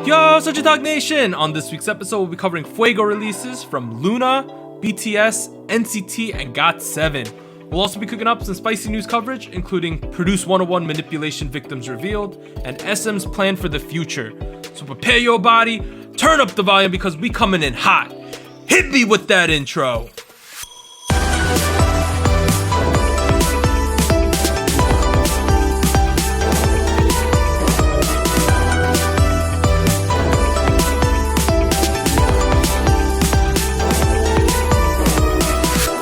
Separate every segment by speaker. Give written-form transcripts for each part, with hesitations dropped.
Speaker 1: Yo, SojuTalk Nation! On this week's episode, we'll be covering Fuego releases from LOONA, BTS, NCT, and GOT7. We'll also be cooking up some spicy news coverage, including Produce 101 manipulation victims revealed, and SM's plan for the future. So prepare your body, turn up the volume because we coming in hot. Hit me with that intro!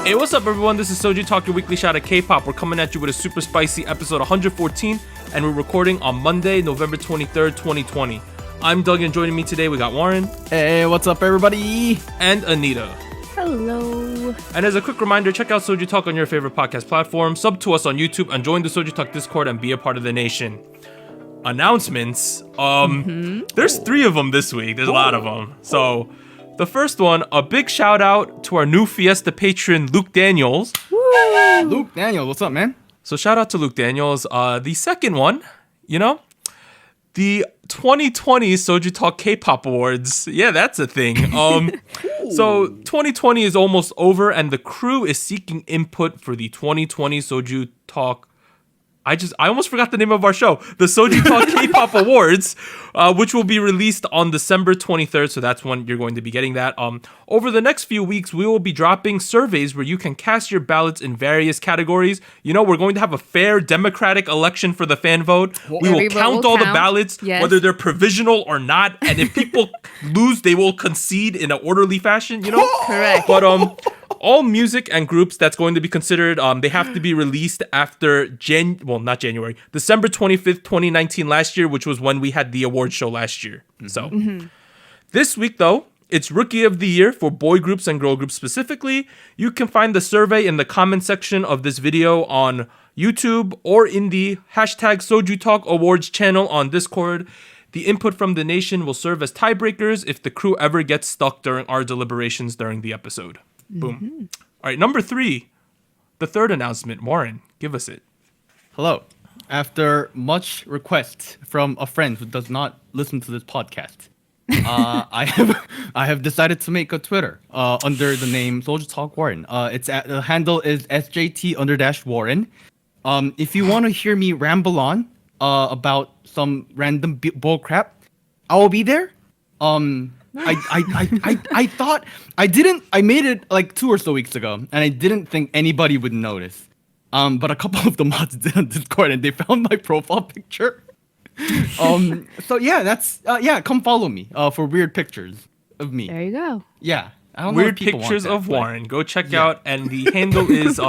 Speaker 1: Hey, what's up everyone? This is SojuTalk, your weekly shot of K-pop. We're coming at you with a super spicy episode 114, and we're recording on Monday, November 23rd, 2020. I'm Doug, and joining me today we got Warren.
Speaker 2: Hey, what's up everybody?
Speaker 1: And Anita.
Speaker 3: Hello.
Speaker 1: And as a quick reminder, check out SojuTalk on your favorite podcast platform, sub to us on YouTube, and join the SojuTalk Discord and be a part of the nation. Announcements. There's 3 of them this week. There's a lot of them. So the first one, a big shout out to our new Fiesta patron, Luke Daniels.
Speaker 2: Woo! Luke Daniels, what's up, man?
Speaker 1: So shout out to Luke Daniels. The second one, the 2020 SojuTalk Kpop Awards. Yeah, that's a thing. So 2020 is almost over, and the crew is seeking input for the 2020 SojuTalk. I almost forgot the name of our show. The SojuTalk Kpop Awards, which will be released on December 23rd. So that's when you're going to be getting that. Over the next few weeks, we will be dropping surveys where you can cast your ballots in various categories. We're going to have a fair democratic election for the fan vote. We will count all the ballots, whether they're provisional or not. And if people lose, they will concede in an orderly fashion,
Speaker 3: Correct.
Speaker 1: But all music and groups that's going to be considered, they have to be released after not January, December 25th, 2019 last year, which was when we had the award show last year. So this week, though, it's Rookie of the Year for boy groups and girl groups specifically. You can find the survey in the comment section of this video on YouTube or in the hashtag SojuTalk Awards channel on Discord. The input from the nation will serve as tiebreakers if the crew ever gets stuck during our deliberations during the episode. Boom. All right, number 3, the third announcement. Warren, give us it.
Speaker 2: Hello. After much request from a friend who does not listen to this podcast, I have decided to make a Twitter under the name SojuTalk Warren. The handle is SJT_Warren. If you want to hear me ramble on about some random bull crap, I will be there. I thought I made it like 2 or so weeks ago, and I didn't think anybody would notice. But a couple of the mods did on Discord, and they found my profile picture. So yeah, that's come follow me for weird pictures of me.
Speaker 3: There you go.
Speaker 2: Yeah, I don't
Speaker 1: Weird
Speaker 2: know if
Speaker 1: pictures
Speaker 2: want that,
Speaker 1: of Warren. Go check out, and the handle is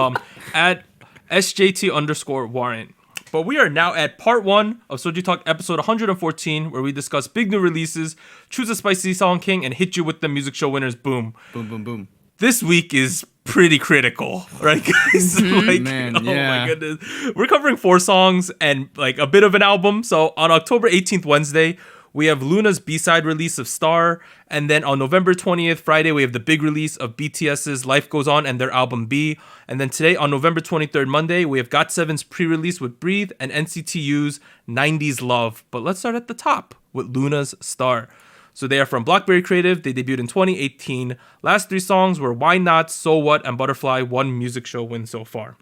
Speaker 1: at SJT_Warren. But we are now at part 1 of SojuTalk episode 114, where we discuss big new releases, choose a spicy song king, and hit you with the music show winners. Boom.
Speaker 2: Boom, boom, boom.
Speaker 1: This week is pretty critical, right, guys?
Speaker 2: Man,
Speaker 1: my goodness. We're covering 4 songs and like a bit of an album. So on October 18th, Wednesday, we have LOONA's B-side release of Star. And then on November 20th, Friday, we have the big release of BTS's Life Goes On and their album B. And then today, on November 23rd, Monday, we have GOT7's pre-release with Breathe and NCT U's 90s Love. But let's start at the top with LOONA's Star. So they are from Blackberry Creative. They debuted in 2018. Last 3 songs were Why Not, So What, and Butterfly. 1 music show win so far.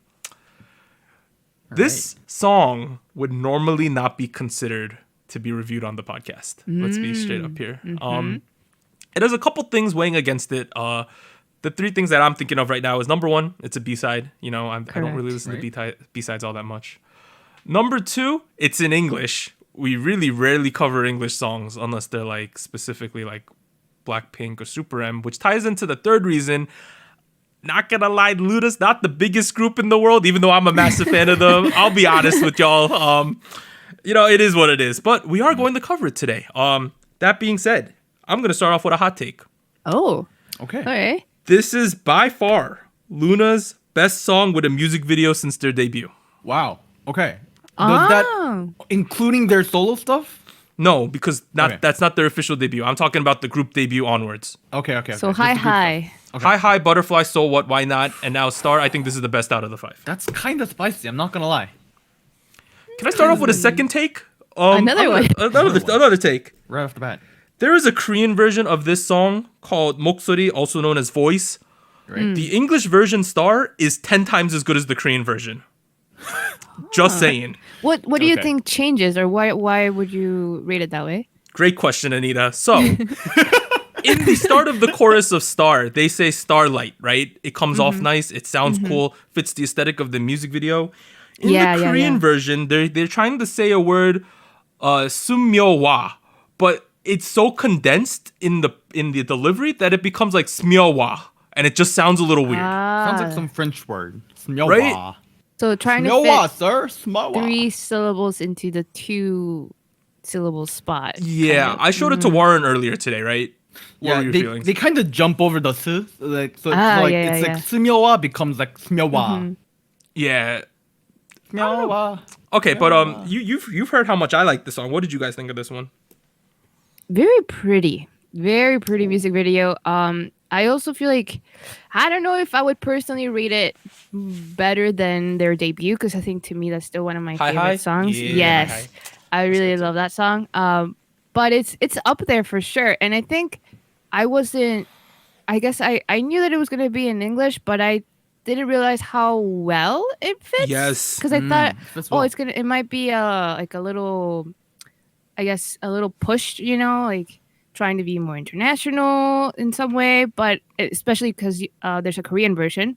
Speaker 1: This song would normally not be considered to be reviewed on the podcast. Let's be straight up here. It has a couple things weighing against it. The 3 things that I'm thinking of right now is number 1, it's a B-side. I don't really listen to B-sides all that much. Number 2, it's in English. We really rarely cover English songs unless they're like specifically like Blackpink or Super M, which ties into the 3rd reason. Not gonna lie, LOONA's not the biggest group in the world, even though I'm a massive fan of them. I'll be honest with y'all. It is what it is. But we are going to cover it today. That being said, I'm going to start off with a hot take.
Speaker 3: Oh.
Speaker 2: Okay.
Speaker 3: Okay.
Speaker 1: This is by far LOONA's best song with a music video since their debut.
Speaker 2: Wow. Okay. Does that including their solo stuff?
Speaker 1: No, because that's not their official debut. I'm talking about the group debut onwards.
Speaker 2: Okay.
Speaker 3: So Hi.
Speaker 1: Okay. Hi, Butterfly, So What, Why Not, and now Star. I think this is the best out of the 5.
Speaker 2: That's kind of spicy. I'm not gonna lie.
Speaker 1: Can I start off with a second take?
Speaker 3: Another one.
Speaker 1: Another take.
Speaker 2: Right off the bat.
Speaker 1: There is a Korean version of this song called 목소리, also known as Voice.
Speaker 2: Right.
Speaker 1: The English version Star is 10 times as good as the Korean version. Just saying.
Speaker 3: What do you
Speaker 2: Okay.
Speaker 3: think changes, or why would you rate it that way?
Speaker 1: Great question, Anita. So, in the start of the chorus of Star, they say starlight, right? It comes off nice. It sounds cool. Fits the aesthetic of the music video. In the Korean version, they're trying to say a word, sumyowa, but it's so condensed in the delivery that it becomes like smyowa, and it just sounds a little weird.
Speaker 2: Sounds like some French word. Smyowa.
Speaker 1: Right?
Speaker 3: So trying to
Speaker 2: Smyowa,
Speaker 3: fit
Speaker 2: sir. Smyowa.
Speaker 3: 3 syllables into the 2 syllable spot.
Speaker 1: Yeah,
Speaker 3: kind of.
Speaker 1: I showed it to Warren earlier today, right? What
Speaker 2: Yeah,
Speaker 1: were your
Speaker 2: they,
Speaker 1: feelings?
Speaker 2: they kind of jump over the s, like so.
Speaker 3: Ah,
Speaker 2: it's like
Speaker 3: yeah,
Speaker 2: it's
Speaker 3: yeah,
Speaker 2: like smyowa becomes like smyowa.
Speaker 1: Yeah.
Speaker 2: Smyowa.
Speaker 1: Okay, but you've heard how much I like this song. What did you guys think of this one?
Speaker 3: Very pretty music video. I also feel like, I don't know if I would personally rate it better than their debut, because I think to me that's still one of my
Speaker 1: Hi
Speaker 3: favorite
Speaker 1: Hi?
Speaker 3: songs.
Speaker 1: Yeah,
Speaker 3: Yes,
Speaker 1: Hi Hi.
Speaker 3: I really love that song. But it's up there for sure. And I think I guess I knew that it was gonna be in English, but I didn't realize how well it fits.
Speaker 1: Yes.
Speaker 3: Because I thought,
Speaker 2: fits well.
Speaker 3: it might be like a little, I guess, a little pushed, like trying to be more international in some way, but especially because there's a Korean version.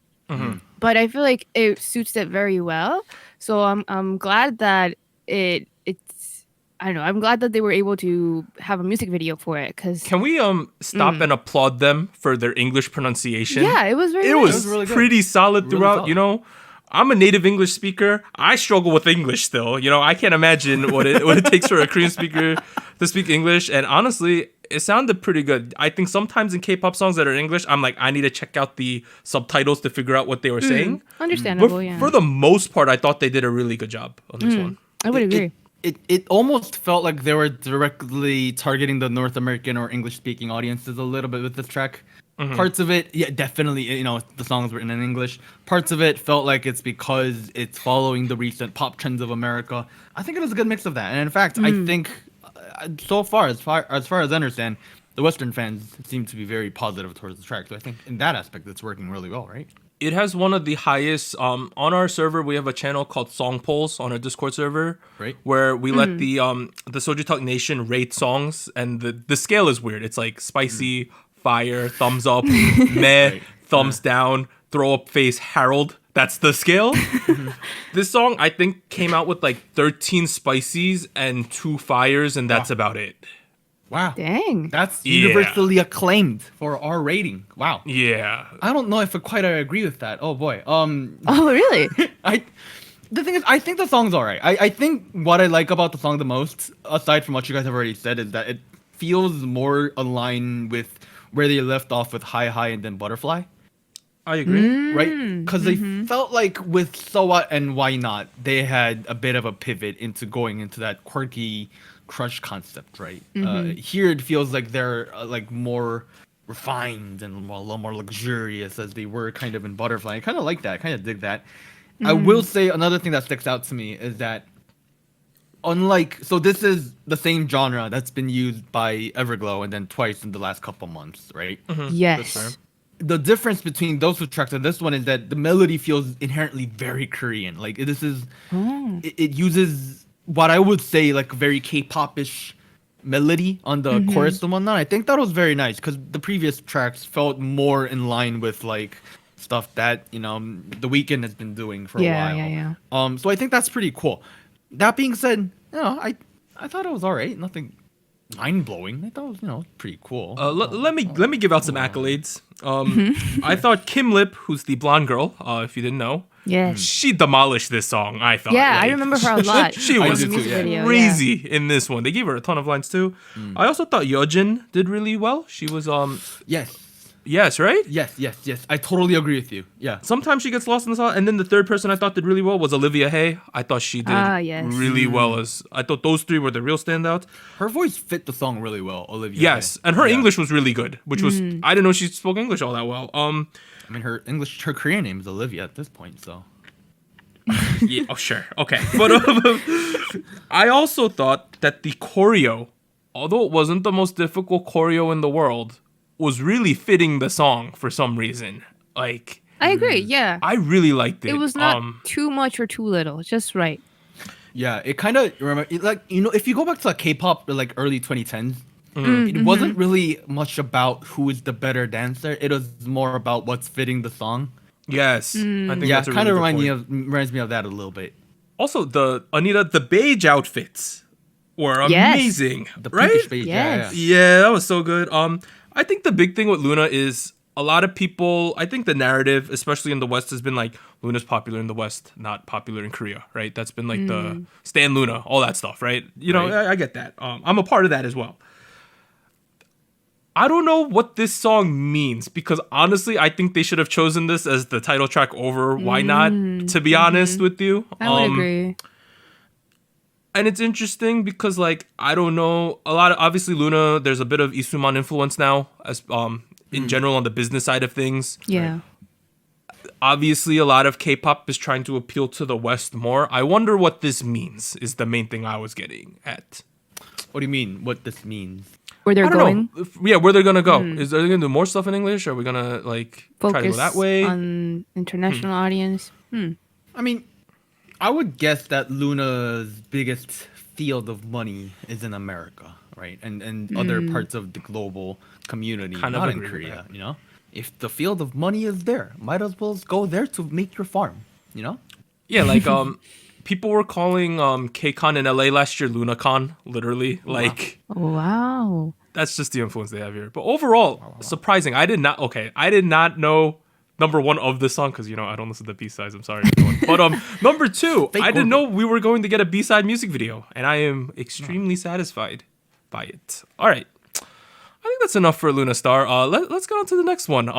Speaker 3: But I feel like it suits it very well. So I'm glad that it's I don't know. I'm glad that they were able to have a music video for it, because
Speaker 1: Can we stop and applaud them for their English pronunciation?
Speaker 3: yeah, it was very
Speaker 1: It
Speaker 3: nice.
Speaker 1: was
Speaker 2: really good.
Speaker 1: pretty solid
Speaker 2: Really
Speaker 1: throughout.
Speaker 2: solid.
Speaker 1: You know, I'm a native English speaker. I struggle with English still. You know, I can't imagine what it takes for a Korean speaker to speak English. And honestly, it sounded pretty good. I think sometimes in K-pop songs that are English, I'm like, I need to check out the subtitles to figure out what they were saying.
Speaker 3: Understandable,
Speaker 1: But
Speaker 3: yeah.
Speaker 1: for the most part, I thought they did a really good job on this one.
Speaker 3: I would agree.
Speaker 2: It almost felt like they were directly targeting the North American or English speaking audiences a little bit with this track. Parts of it, yeah, definitely, the songs were in English. Parts of it felt like it's because it's following the recent pop trends of America. I think it was a good mix of that. And in fact, I think so far as far as I understand, the Western fans seem to be very positive towards the track. So I think in that aspect, it's working really well, right?
Speaker 1: It has one of the highest on our server. We have a channel called Song Polls on our Discord server,
Speaker 2: Right.
Speaker 1: where we let the SojuTalk Nation rate songs, and the scale is weird. It's like spicy, fire, thumbs up, meh, thumbs down, throw up face, Harold. That's the scale. This song, I think, came out with like 13 spicies and 2 fires, and that's about it.
Speaker 2: Wow.
Speaker 3: Dang.
Speaker 2: That's
Speaker 1: Yeah.
Speaker 2: universally acclaimed for our rating. Wow.
Speaker 1: Yeah.
Speaker 2: I don't know if I quite agree with that. Oh boy.
Speaker 3: Oh, really?
Speaker 2: The thing is, I think the song's alright. I think what I like about the song the most, aside from what you guys have already said, is that it feels more aligned with where they left off with Hi Hi and then Butterfly,
Speaker 1: I agree.
Speaker 2: right? Because they felt like with So What and Why Not, they had a bit of a pivot into going into that quirky crush concept, right? Here it feels like they're like more refined and a little more luxurious as they were kind of in Butterfly. I kind of like that. I kind of dig that. I will say another thing that sticks out to me is that so this is the same genre that's been used by Everglow and then twice in the last couple months, right?
Speaker 3: Yes.
Speaker 2: The difference between those two tracks and this one is that the melody feels inherently very Korean. Like this is, it uses what I would say like very K-pop-ish melody on the chorus and whatnot. I think that was very nice because the previous tracks felt more in line with like stuff that The Weeknd has been doing for a while.
Speaker 3: Yeah.
Speaker 2: So I think that's pretty cool. That being said, I thought it was alright. Nothing mind blowing. I thought it was pretty cool.
Speaker 1: Let me give out some accolades. I thought Kim Lip, who's the blonde girl, if you didn't know,
Speaker 3: Yes.
Speaker 1: she demolished this song. I thought.
Speaker 3: Yeah, I
Speaker 1: like,
Speaker 3: remember her a lot.
Speaker 1: She
Speaker 2: I
Speaker 1: was
Speaker 2: do too,
Speaker 3: music
Speaker 2: yeah.
Speaker 3: video,
Speaker 1: crazy in this one. They gave her a ton of lines too. I also thought Yeojin did really well. She was yes, right?
Speaker 2: Yes. I totally agree with you. Yeah.
Speaker 1: Sometimes she gets lost in the song. And then the third person I thought did really well was Olivia Hay. I thought she did
Speaker 3: Yes.
Speaker 1: really well. I thought those three were the real standouts.
Speaker 2: Her voice fit the song really well, Olivia.
Speaker 1: Yes, and her English was really good, which was I didn't know she spoke English all that well.
Speaker 2: I mean, her Korean name is Olivia at this point, so.
Speaker 1: Yeah, oh sure, okay, but I also thought that the choreo although it wasn't the most difficult choreo in the world, was really fitting the song for some reason. Like,
Speaker 3: I agree. Yeah.
Speaker 1: I really liked it.
Speaker 3: It was not too much or too little, just right.
Speaker 2: Yeah, it kind of like if you go back to like K-pop like early 2010s,
Speaker 3: Mm-hmm.
Speaker 2: it wasn't really much about who is the better dancer. It was more about what's fitting the song.
Speaker 1: Yes, I think
Speaker 2: Yeah,
Speaker 1: that's a
Speaker 2: kind
Speaker 1: really
Speaker 2: of
Speaker 1: good point.
Speaker 2: reminds me of that a little bit.
Speaker 1: Also, the beige outfits were
Speaker 3: Yes.
Speaker 1: amazing,
Speaker 2: The
Speaker 1: right?
Speaker 2: pinkish beige,
Speaker 3: Yes.
Speaker 1: Yeah, that was so good. I think the big thing with LOONA is a lot of people. I think the narrative, especially in the West, has been like LOONA's popular in the West, not popular in Korea, right? That's been like the Stan LOONA, all that stuff, right? You know,
Speaker 2: Right.
Speaker 1: I get that. I'm a part of that as well. I don't know what this song means because honestly, I think they should have chosen this as the title track over Why Not, to be honest with you.
Speaker 3: I would agree.
Speaker 1: And it's interesting because like I don't know a lot of obviously LOONA there's a bit of Isuman influence now as in general on the business side of things.
Speaker 3: Yeah.
Speaker 1: Obviously a lot of K-pop is trying to appeal to the West more. I wonder what this means is the main thing I was getting at.
Speaker 2: What do you mean? What this means?
Speaker 3: Where they're
Speaker 1: I don't
Speaker 3: going.
Speaker 1: know. Yeah, where they're gonna go. Is are they gonna do more stuff in English? Or are we gonna like try to
Speaker 3: Focus
Speaker 1: go that way?
Speaker 3: on international audience.
Speaker 2: I mean, I would guess that Luna's biggest field of money is in America, right? And other parts of the global community,
Speaker 1: Kind of
Speaker 2: not in
Speaker 1: agree with
Speaker 2: Korea,
Speaker 1: that.
Speaker 2: you know? If the field of money is there, might as well go there to make your farm, you know?
Speaker 1: Yeah, like people were calling KCON in LA last year LunaCon, literally. Like
Speaker 3: Wow.
Speaker 1: that's just the influence they have here. But overall, surprising. I did not know number one of this song because I don't listen to B-sides. I'm sorry, everyone. But number two,
Speaker 2: Fake
Speaker 1: I didn't
Speaker 2: Google.
Speaker 1: know we were going to get a B-side music video, and I am extremely satisfied by it. All right, I think that's enough for Luna Star. Let's get on to the next one.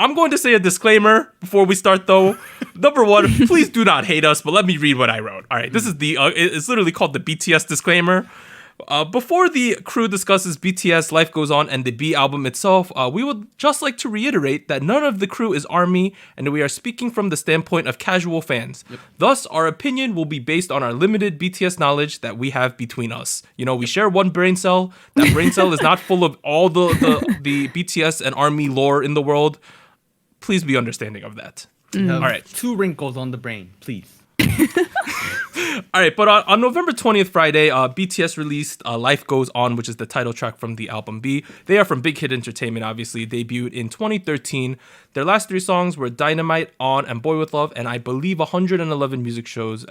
Speaker 1: I'm going to say a disclaimer before we start, though. Number one, please do not hate us, but let me read what I wrote. All right, this is it's literally called the BTS disclaimer. Before the crew discusses BTS, Life Goes On, and the B album itself, we would just like to reiterate that none of the crew is ARMY, and we are speaking from the standpoint of casual fans. Thus, our opinion will be based on our limited BTS knowledge that we have between us. We share one brain cell. That brain cell is not full of all the BTS and ARMY lore in the world. Please be understanding of that.
Speaker 2: All
Speaker 1: right.
Speaker 2: 2 wrinkles on the brain, please.
Speaker 1: All right, but on November 20th, Friday, BTS released Life Goes On, which is the title track from the album B. They are from Big Hit Entertainment, obviously. Debuted in 2013. Their last 3 songs were Dynamite, On, and Boy With Love, and I believe 111 music shows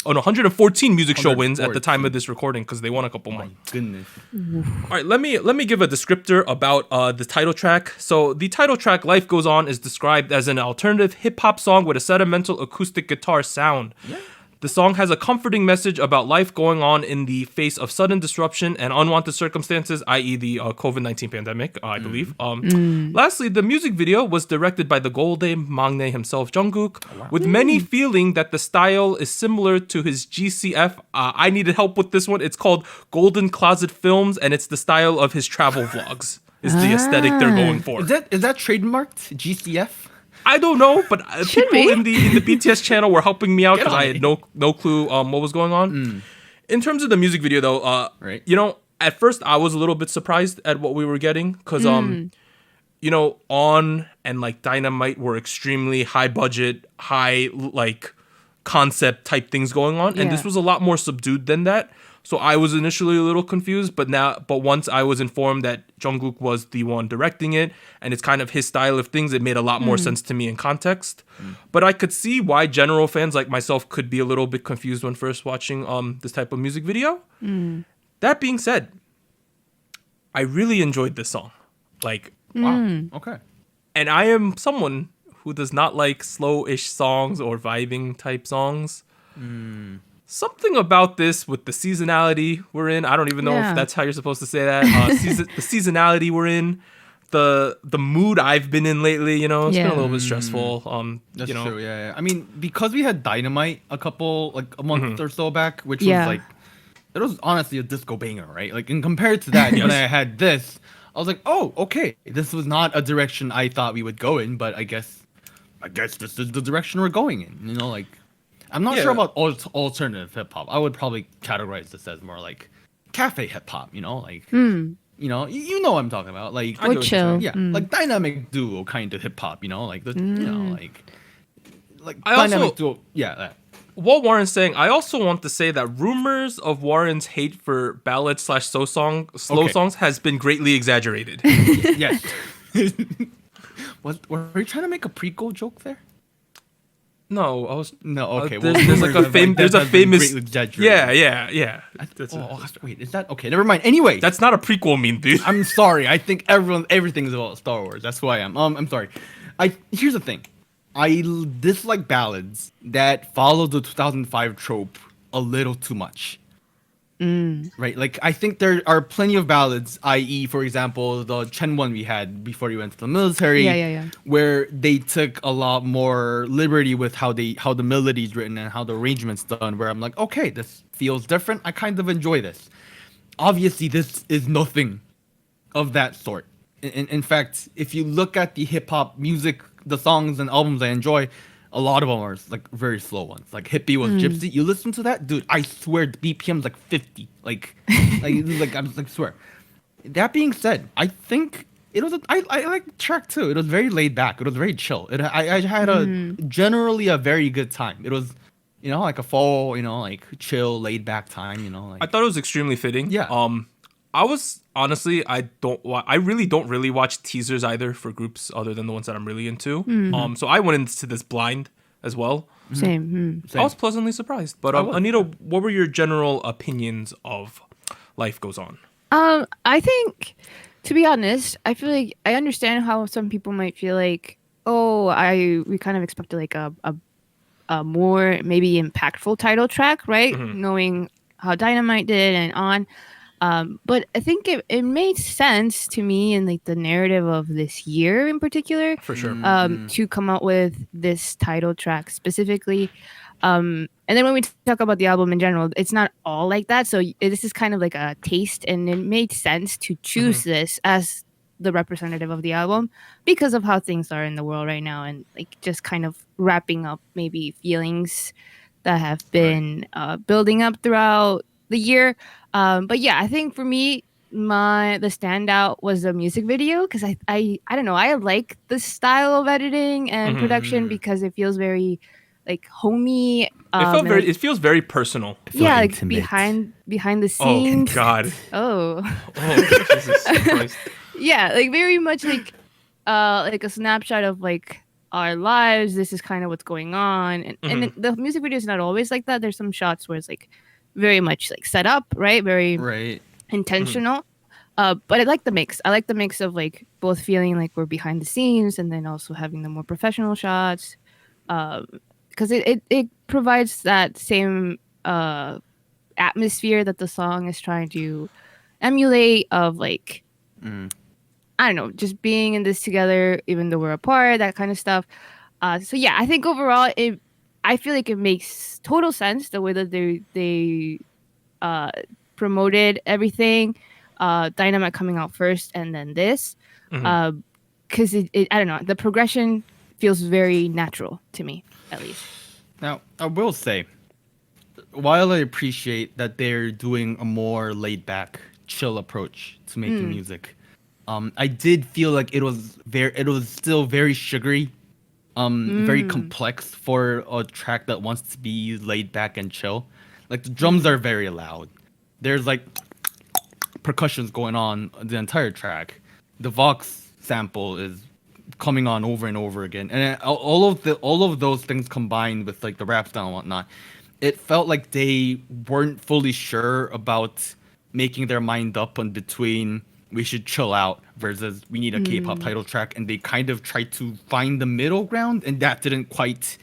Speaker 1: 114 music show wins at the time of this recording because they won a couple more.
Speaker 2: Goodness.
Speaker 1: All right, let me give a descriptor about the title track. So the title track, Life Goes On, is described as an alternative hip-hop song with a sentimental acoustic guitar sound. Yeah. The song has a comforting message about life going on in the face of sudden disruption and unwanted circumstances, i.e. the COVID-19 pandemic, I believe. Lastly, the music video was directed by the Goldae Maknae himself, Jungkook, with many feeling that the style is similar to his GCF. I needed help with this one. It's called Golden Closet Films, and it's the style of his travel vlogs. Is the aesthetic they're going for.
Speaker 2: Is that trademarked GCF?
Speaker 1: I don't know, but people
Speaker 3: be.
Speaker 1: in the BTS channel were helping me out
Speaker 2: Get
Speaker 1: because
Speaker 2: on
Speaker 1: I
Speaker 2: it.
Speaker 1: had no clue what was going on. In terms of the music video, though,
Speaker 2: Right.
Speaker 1: At first I was a little bit surprised at what we were getting because On and like Dynamite were extremely high budget, high like concept type things going on, and this
Speaker 3: Yeah.
Speaker 1: was a lot more subdued than that. So I was initially a little confused, but once I was informed that Jungkook was the one directing it, and it's kind of his style of things, it made a lot more sense to me in context. But I could see why general fans like myself could be a little bit confused when first watching this type of music video. That being said, I really enjoyed this song. Like,
Speaker 2: Wow. Okay.
Speaker 1: and I am someone who does not like slow-ish songs or vibing type songs. Something about this with the seasonality we're in. I don't even know
Speaker 3: Yeah.
Speaker 1: if that's how you're supposed to say that. The seasonality we're in, the mood I've been in lately. It's been
Speaker 3: Yeah.
Speaker 1: a little bit stressful.
Speaker 2: That's true. Yeah. I mean, because we had Dynamite a month or so back, which
Speaker 3: Yeah.
Speaker 2: was like, it was honestly a disco banger, right? Like, and compared to that,
Speaker 1: Yes.
Speaker 2: when I had this, I was like, oh, okay, this was not a direction I thought we would go in, but I guess this is the direction we're going in. I'm not
Speaker 1: Yeah.
Speaker 2: sure about alternative hip hop. I would probably categorize this as more like cafe hip hop, like
Speaker 3: Mm.
Speaker 2: you know what I'm talking about, like
Speaker 1: I know what you're
Speaker 3: chill.
Speaker 1: saying.
Speaker 2: yeah,
Speaker 3: Mm.
Speaker 2: like dynamic duo kind of hip hop, like the like
Speaker 1: I
Speaker 2: dynamic
Speaker 1: also-
Speaker 2: duo, yeah. That.
Speaker 1: What Warren's saying, I also want to say that rumors of Warren's hate for ballads / slow
Speaker 2: Okay.
Speaker 1: songs has been greatly exaggerated.
Speaker 2: Yes. Were you trying to make a prequel joke there?
Speaker 1: No, I was.
Speaker 2: No, okay.
Speaker 1: There's like a
Speaker 2: famous.
Speaker 1: there's a famous.
Speaker 2: Exaggeration.
Speaker 1: Yeah. That's,
Speaker 2: Wait, is that okay? Never mind. Anyway,
Speaker 1: that's not a prequel meme, dude.
Speaker 2: I'm sorry. I think everything's about Star Wars. That's who I am. I'm sorry. Here's the thing. I dislike ballads that follow the 2005 trope a little too much. Right? Like, I think there are plenty of ballads, i.e., for example, the Chen one we had before you went to the military,
Speaker 3: Yeah.
Speaker 2: where they took a lot more liberty with how the melody's written and how the arrangement's done, where I'm like, okay, this feels different. I kind of enjoy this. Obviously, this is nothing of that sort. In fact, if you look at the hip-hop music, the songs and albums I enjoy, a lot of them are like very slow ones. Like Hippie was Gypsy. You listen to that, dude. I swear the BPM's like 50. Like I'm like swear. That being said, I think it was. I like the track too. It was very laid back. It was very chill. I had generally a very good time. It was, like a fall, like chill, laid back time. Like
Speaker 1: I thought it was extremely fitting.
Speaker 2: Yeah.
Speaker 1: I was honestly, I really don't really watch teasers either for groups other than the ones that I'm really into. So I went into this blind as well.
Speaker 3: Same.
Speaker 1: I was pleasantly surprised. But Anita, what were your general opinions of Life Goes On?
Speaker 3: I think, to be honest, I feel like I understand how some people might feel like, we kind of expected like a more maybe impactful title track, right? Knowing how Dynamite did and on. But I think it made sense to me in like the narrative of this year in particular.
Speaker 1: For sure.
Speaker 3: To come out with this title track specifically. And then when we talk about the album in general, it's not all like that. So this is kind of like a taste, and it made sense to choose this as the representative of the album because of how things are in the world right now, and like just kind of wrapping up maybe feelings that have been building up throughout the year. But yeah, I think for me, the standout was the music video, because I don't know, I like the style of editing and production because it feels very like homey.
Speaker 1: It feels very personal.
Speaker 3: Yeah, like
Speaker 2: intimate.
Speaker 3: behind the scenes.
Speaker 1: Oh God.
Speaker 3: Oh.
Speaker 1: Jesus Christ.
Speaker 3: Yeah, like very much like a snapshot of like our lives. This is kind of what's going on, and the music video is not always like that. There's some shots where it's like very much like set up, right? Very intentional. But I like the mix. I like the mix of like both feeling like we're behind the scenes and then also having the more professional shots. Because it provides that same atmosphere that the song is trying to emulate of like I don't know, just being in this together even though we're apart, that kind of stuff. So yeah, I think overall I feel like it makes total sense the way that they promoted everything. Dynamite coming out first and then this, because I don't know, the progression feels very natural to me, at least.
Speaker 2: Now, I will say, while I appreciate that they're doing a more laid back, chill approach to making music, I did feel like it was still very sugary, very complex for a track that wants to be laid back and chill. Like the drums are very loud. There's like percussions going on the entire track. The Vox sample is coming on over and over again, and all of those things combined with like the rap style and whatnot, it felt like they weren't fully sure about making their mind up on between we should chill out versus we need a K-pop title track, and they kind of tried to find the middle ground, and that didn't quite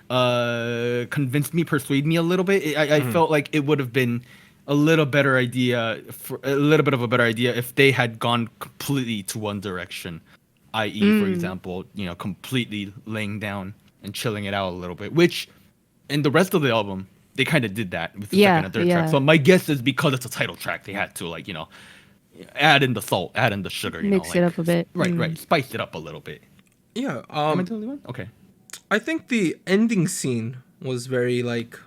Speaker 2: persuade me a little bit. I felt like it would have been a little bit of a better idea if they had gone completely to one direction, i.e., for example, completely laying down and chilling it out a little bit, which in the rest of the album they kind of did that with the second and third track. So my guess is because it's a title track, they had to add in the salt, add in the sugar,
Speaker 3: mix it up a bit,
Speaker 2: right, spice it up a little bit.
Speaker 1: Yeah.
Speaker 2: Am I the only one? Okay.
Speaker 1: I think the ending scene was very like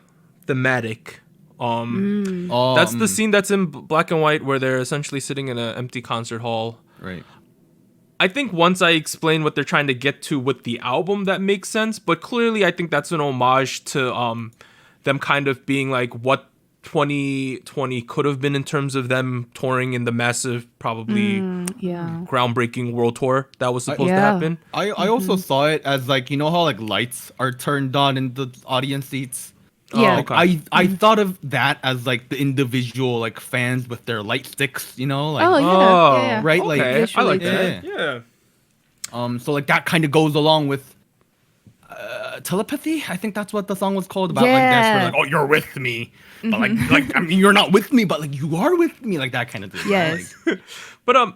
Speaker 1: thematic That's the scene that's in black and white where they're essentially sitting in an empty concert hall.
Speaker 2: Right.
Speaker 1: I think once I explain what they're trying to get to with the album, that makes sense. But clearly, I think that's an homage to them kind of being like what 2020 could have been in terms of them touring in the massive, probably groundbreaking world tour that was supposed to happen.
Speaker 2: I also saw it as like, you know how like lights are turned on in the audience seats?
Speaker 3: Yeah.
Speaker 1: Okay.
Speaker 2: I thought of that as like the individual like fans with their light sticks, you know, like right,
Speaker 1: Okay.
Speaker 2: like
Speaker 1: I like
Speaker 2: yeah.
Speaker 1: that. Yeah.
Speaker 2: So like that kind of goes along with telepathy. I think that's what the song was called about. Like this, where like, oh, you're with me, but like I mean, you're not with me, but like you are with me, like that kind of thing.
Speaker 3: Yes.
Speaker 2: Right? Like,
Speaker 1: But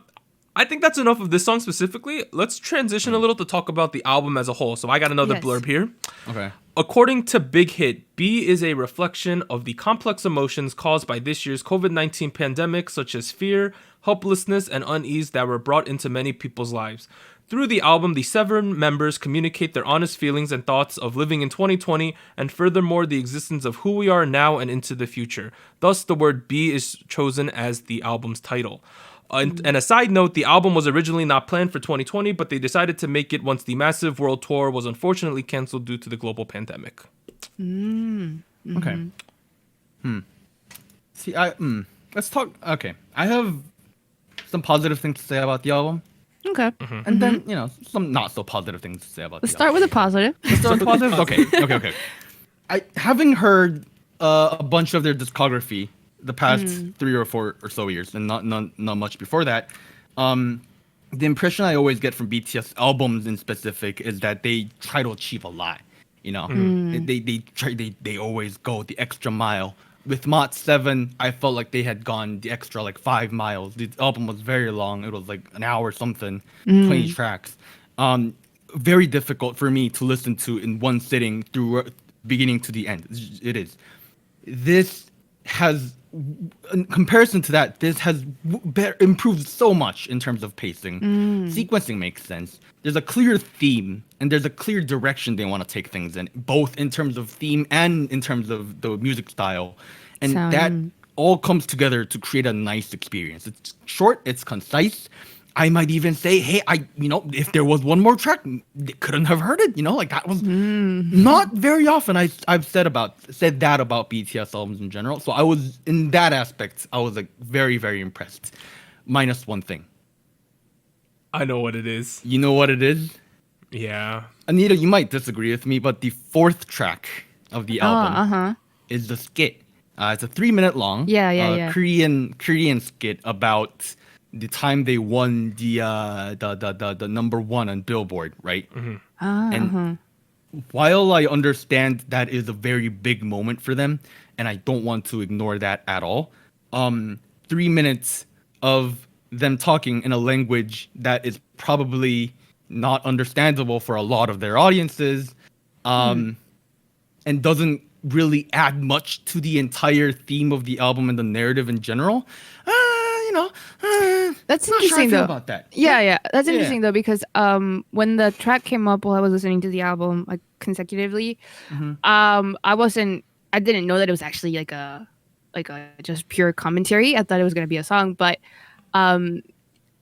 Speaker 1: I think that's enough of this song specifically. Let's transition a little to talk about the album as a whole. So I got another blurb here.
Speaker 2: okay.
Speaker 1: According to Big Hit, B is a reflection of the complex emotions caused by this year's COVID-19 pandemic, such as fear, helplessness, and unease that were brought into many people's lives. Through the album, the 7 members communicate their honest feelings and thoughts of living in 2020, and furthermore, the existence of who we are now and into the future. Thus, the word B is chosen as the album's title. And a side note, the album was originally not planned for 2020, but they decided to make it once the massive world tour was unfortunately canceled due to the global pandemic.
Speaker 2: Okay. See, let's talk. Okay, I have some positive things to say about the album,
Speaker 3: Okay.
Speaker 2: and then you know some not so positive things to say about.
Speaker 3: Let's
Speaker 2: the
Speaker 3: start
Speaker 2: album.
Speaker 3: with a positive.
Speaker 2: Let's start with positive. Okay. I having heard a bunch of their discography the past 3 or 4 or so years, and not much before that. The impression I always get from BTS albums in specific is that they try to achieve a lot. You know, they always go the extra mile. With Mott 7, I felt like they had gone the extra like 5 miles. The album was very long. It was like an hour something, 20 tracks. Very difficult for me to listen to in one sitting through beginning to the end. It is. This has, in comparison to that, this has improved so much in terms of pacing. Sequencing makes sense. There's a clear theme and there's a clear direction they want to take things in, both in terms of theme and in terms of the music style. And that all comes together to create a nice experience. It's short, it's concise. I might even say, hey, if there was one more track, they couldn't have heard it. You know, like that was not very often. I've said that about BTS albums in general. So I was, in that aspect, I was like very, very impressed. Minus one thing.
Speaker 1: I know what it is.
Speaker 2: You know what it is?
Speaker 1: Yeah.
Speaker 2: Anita, you might disagree with me, but the 4th track of the album is the skit. It's a 3-minute long Korean skit about the time they won the number 1 on Billboard, right? And while I understand that is a very big moment for them, and I don't want to ignore that at all, 3 minutes of them talking in a language that is probably not understandable for a lot of their audiences, and doesn't really add much to the entire theme of the album and the narrative in general.
Speaker 3: That's
Speaker 2: not
Speaker 3: interesting
Speaker 2: sure I feel
Speaker 3: though.
Speaker 2: about that.
Speaker 3: Yeah. That's interesting though, because when the track came up while I was listening to the album like consecutively, I didn't know that it was actually like a just pure commentary. I thought it was gonna be a song, but I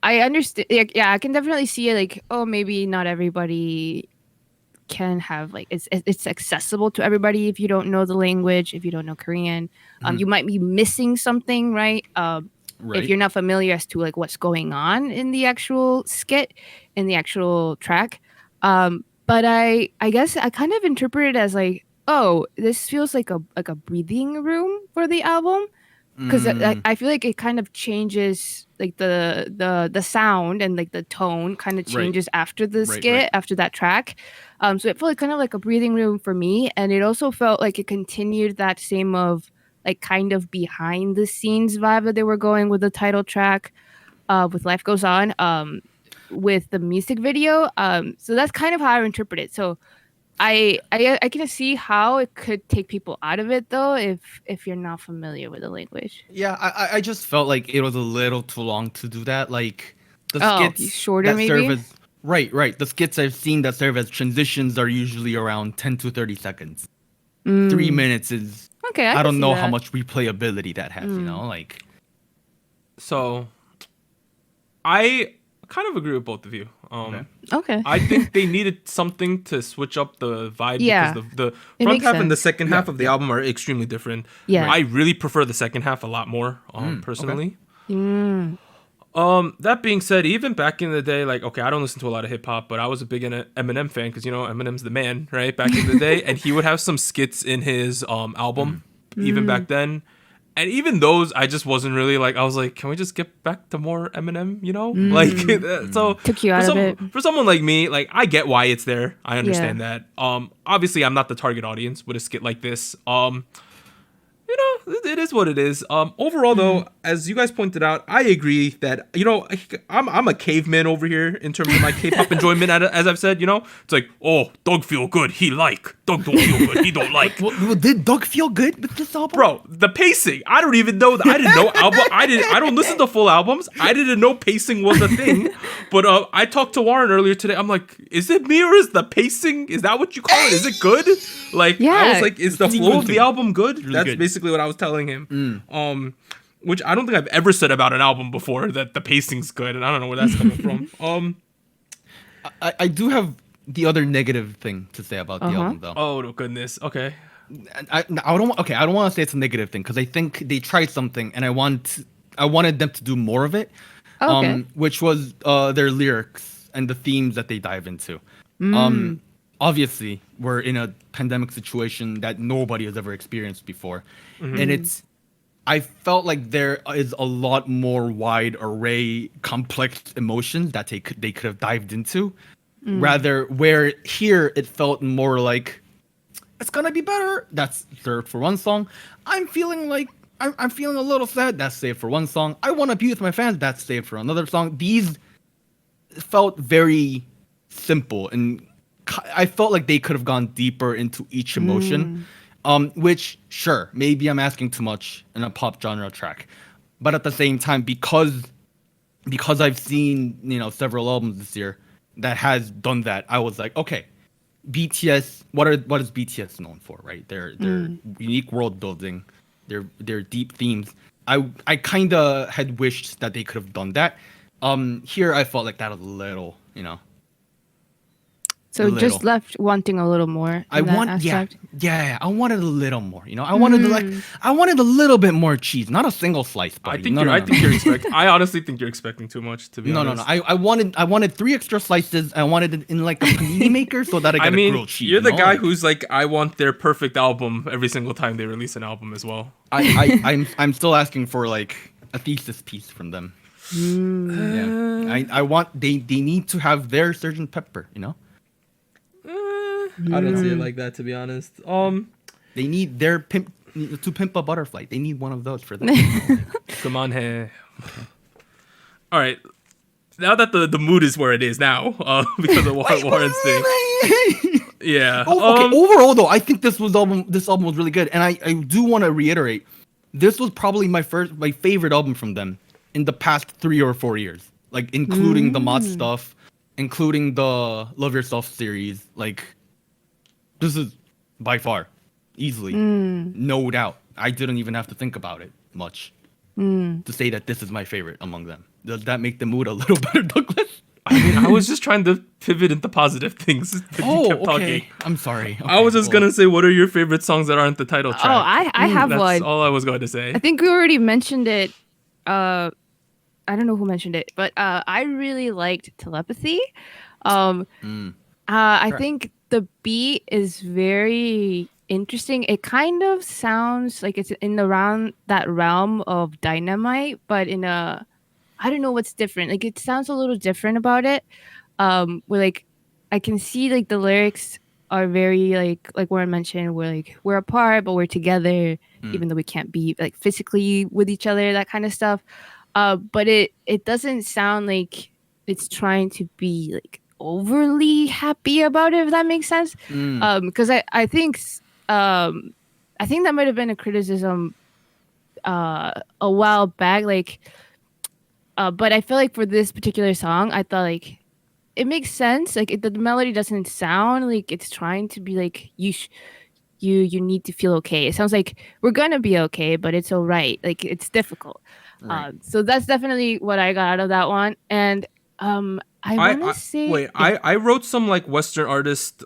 Speaker 3: understand. Yeah, I can definitely see it. Like, oh, maybe not everybody can have like it's accessible to everybody if you don't know the language, if you don't know Korean. You might be missing something, right? If you're not familiar as to like what's going on in the actual skit, in the actual track. But I guess I kind of interpret it as like, oh, this feels like a breathing room for the album, because I feel like it kind of changes like the sound and like the tone kind of changes after the skit, after that track. So it felt like kind of like a breathing room for me, and it also felt like it continued that same of like kind of behind the scenes vibe that they were going with the title track, with Life Goes On, with the music video. So that's kind of how I interpret it. So I can see how it could take people out of it though if you're not familiar with the language.
Speaker 2: Yeah, I just felt like it was a little too long to do that. Like the skits
Speaker 3: shorter
Speaker 2: that
Speaker 3: maybe.
Speaker 2: serve as right. The skits I've seen that serve as transitions are usually around 10 to 30 seconds. 3 minutes is
Speaker 3: Okay,
Speaker 2: I
Speaker 3: can
Speaker 2: don't
Speaker 3: see
Speaker 2: know
Speaker 3: that.
Speaker 2: how much replayability that has. You know, like
Speaker 1: So I kind of agree with both of you.
Speaker 3: Okay.
Speaker 1: I think they needed something to switch up the vibe
Speaker 3: Yeah.
Speaker 1: because the
Speaker 3: It
Speaker 1: front
Speaker 3: makes
Speaker 1: half and the
Speaker 3: sense.
Speaker 1: second half of the album are extremely different.
Speaker 3: Yeah.
Speaker 1: I really prefer the second half a lot more, personally.
Speaker 3: Mm.
Speaker 1: That being said, even back in the day, like, okay, I don't listen to a lot of hip hop, but I was a big Eminem fan because, you know, Eminem's the man, right? Back in the day. And he would have some skits in his album, even back then. And even those, I just wasn't really like, I was like, can we just get back to more Eminem, you know? Like, so
Speaker 3: Took you out of it.
Speaker 1: for someone like me, like, I get why it's there. I understand that. Obviously, I'm not the target audience with a skit like this. You know, it is what it is. Overall, though, as you guys pointed out, I agree that, you know, I'm a caveman over here in terms of my K-pop enjoyment. As I've said, you know, it's like, oh, Doug feel good, he like. Doug don't feel good, he don't like.
Speaker 2: well, did Doug feel good with this album?
Speaker 1: Bro, the pacing. I don't even know. I didn't know album. I don't listen to full albums. I didn't know pacing was a thing. But I talked to Warren earlier today. I'm like, is it me or is the pacing? Is that what you call it? Is it good? Like, I
Speaker 3: Yeah.
Speaker 1: was like, is the flow of the album good?
Speaker 2: really
Speaker 1: That's
Speaker 2: good.
Speaker 1: basically what I was telling him. Which I don't think I've ever said about an album before, that the pacing's good, and I don't know where that's coming from.
Speaker 2: I do have the other negative thing to say about the album, though.
Speaker 1: Oh no, goodness. Okay.
Speaker 2: I don't want to say it's a negative thing because I think they tried something and I wanted them to do more of it.
Speaker 3: Okay.
Speaker 2: Which was their lyrics and the themes that they dive into. Obviously, we're in a pandemic situation that nobody has ever experienced before, and I felt like there is a lot more wide array, complex emotions that they could have dived into. Rather, where here it felt more like it's gonna be better. That's served for one song. I'm feeling like I'm feeling a little sad. That's saved for one song. I want to be with my fans. That's saved for another song. These felt very simple, and I felt like they could have gone deeper into each emotion. Which, sure, maybe I'm asking too much in a pop genre track, but at the same time, because I've seen, you know, several albums this year that has done that, I was like, okay, BTS. What is BTS known for, right? Their unique world building, their deep themes. I kind of had wished that they could have done that. Here I felt like that was a little, you know.
Speaker 3: So just left wanting a little more.
Speaker 2: I
Speaker 3: in that
Speaker 2: want,
Speaker 3: aspect.
Speaker 2: yeah. I wanted a little more. You know, I wanted I wanted a little bit more cheese, not a single slice. Buddy.
Speaker 1: I think you're expecting. I honestly think you're expecting too much. To be honest.
Speaker 2: No. I wanted 3 extra slices. I wanted it in like a panini maker so that I got a grilled cheese.
Speaker 1: You're the
Speaker 2: you know?
Speaker 1: guy who's like, I want their perfect album every single time they release an album as well.
Speaker 2: I'm still asking for like a thesis piece from them. Yeah, I want they need to have their Sgt. Pepper. You know.
Speaker 1: I don't see it like that, to be honest.
Speaker 2: They need their pimp a butterfly. They need one of those for them.
Speaker 1: Come on, hey. All right. Now that the mood is where it is now, because of Warren's thing. Yeah.
Speaker 2: Okay. Overall, though, I think this album was really good, and I do want to reiterate, this was probably my favorite album from them in the past 3 or 4 years, like including the mod stuff, including the Love Yourself series, like. This is by far, easily, no doubt. I didn't even have to think about it much to say that this is my favorite among them. Does that make the mood a little better, Douglas?
Speaker 1: I mean, I was just trying to pivot into positive things. But you kept talking.
Speaker 2: I'm sorry. Okay,
Speaker 1: I was just gonna say, what are your favorite songs that aren't the title track?
Speaker 3: Oh, I have
Speaker 1: That's
Speaker 3: one.
Speaker 1: all I was going to say.
Speaker 3: I think we already mentioned it. I don't know who mentioned it, but I really liked Telepathy. I think the beat is very interesting. It kind of sounds like it's in that realm of Dynamite, but in a, I don't know what's different. Like it sounds a little different about it. Where like I can see like the lyrics are very like Warren mentioned, we're apart but we're together, even though we can't be like physically with each other, that kind of stuff. But it doesn't sound like it's trying to be like overly happy about it, if that makes sense. Because I think that might have been a criticism a while back, like but I feel like for this particular song, I thought like it makes sense. Like the melody doesn't sound like it's trying to be like you need to feel okay. It sounds like we're gonna be okay, but it's all right. Like it's difficult.
Speaker 2: Right.
Speaker 3: So that's definitely what I got out of that one. And I want to say,
Speaker 1: wait, I wrote some like Western artist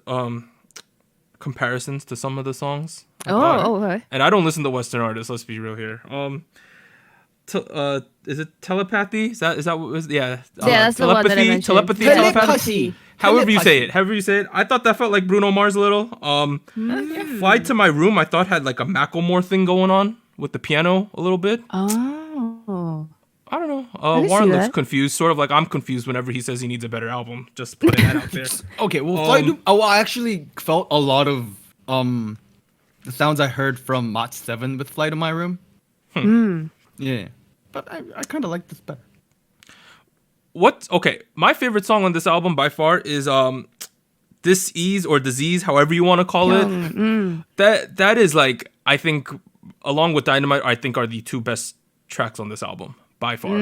Speaker 1: comparisons to some of the songs.
Speaker 3: okay.
Speaker 1: And I don't listen to Western artists. Let's be real here. Is it telepathy? Is that what was? Yeah.
Speaker 3: That's the one that I mentioned.
Speaker 1: Telepathy. However you say it. I thought that felt like Bruno Mars a little. Fly to My Room, I thought had like a Macklemore thing going on with the piano a little bit.
Speaker 3: Oh.
Speaker 1: I don't know.
Speaker 3: can
Speaker 1: Warren
Speaker 3: see
Speaker 1: looks
Speaker 3: that.
Speaker 1: confused, sort of like I'm confused whenever he says he needs a better album. Just putting that out there.
Speaker 2: Okay, well, I actually felt a lot of the sounds I heard from Mach 7 with Fly to My Room. Yeah, but I kind of like this better.
Speaker 1: Okay, my favorite song on this album by far is Dis-Ease or Disease, however you want to call it. That is like, I think, along with Dynamite, I think are the two best tracks on this album by far.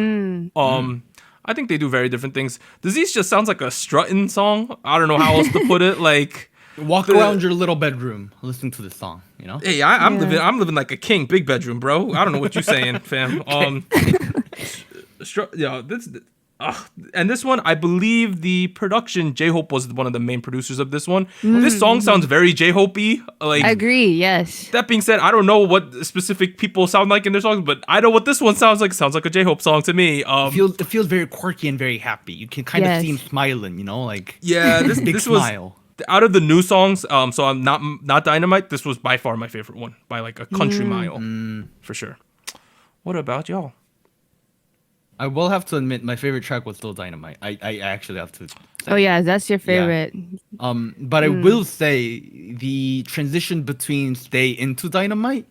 Speaker 1: I think they do very different things. Disease just sounds like a strutting song. I don't know how else to put it. Like,
Speaker 2: walk around your little bedroom, listen to this song. You know?
Speaker 1: Hey, I'm living like a king, big bedroom, bro. I don't know what you're saying, fam. And this one, I believe the production, J-Hope was one of the main producers of this one. This song sounds very J-Hope-y. Like,
Speaker 3: I agree. Yes.
Speaker 1: that being said, I don't know what specific people sound like in their songs, but I know what this one sounds like. It sounds like a J-Hope song to me.
Speaker 2: It feels very quirky and very happy. You can kind of see him smiling, you know, like
Speaker 1: yeah,
Speaker 2: big
Speaker 1: this
Speaker 2: smile.
Speaker 1: was out of the new songs. So I'm not Dynamite. This was by far my favorite one by like a country mile for sure. What about y'all?
Speaker 2: I will have to admit, my favorite track was still Dynamite. I actually have to say.
Speaker 3: Oh yeah, that's your favorite.
Speaker 2: But I will say the transition between Stay into Dynamite,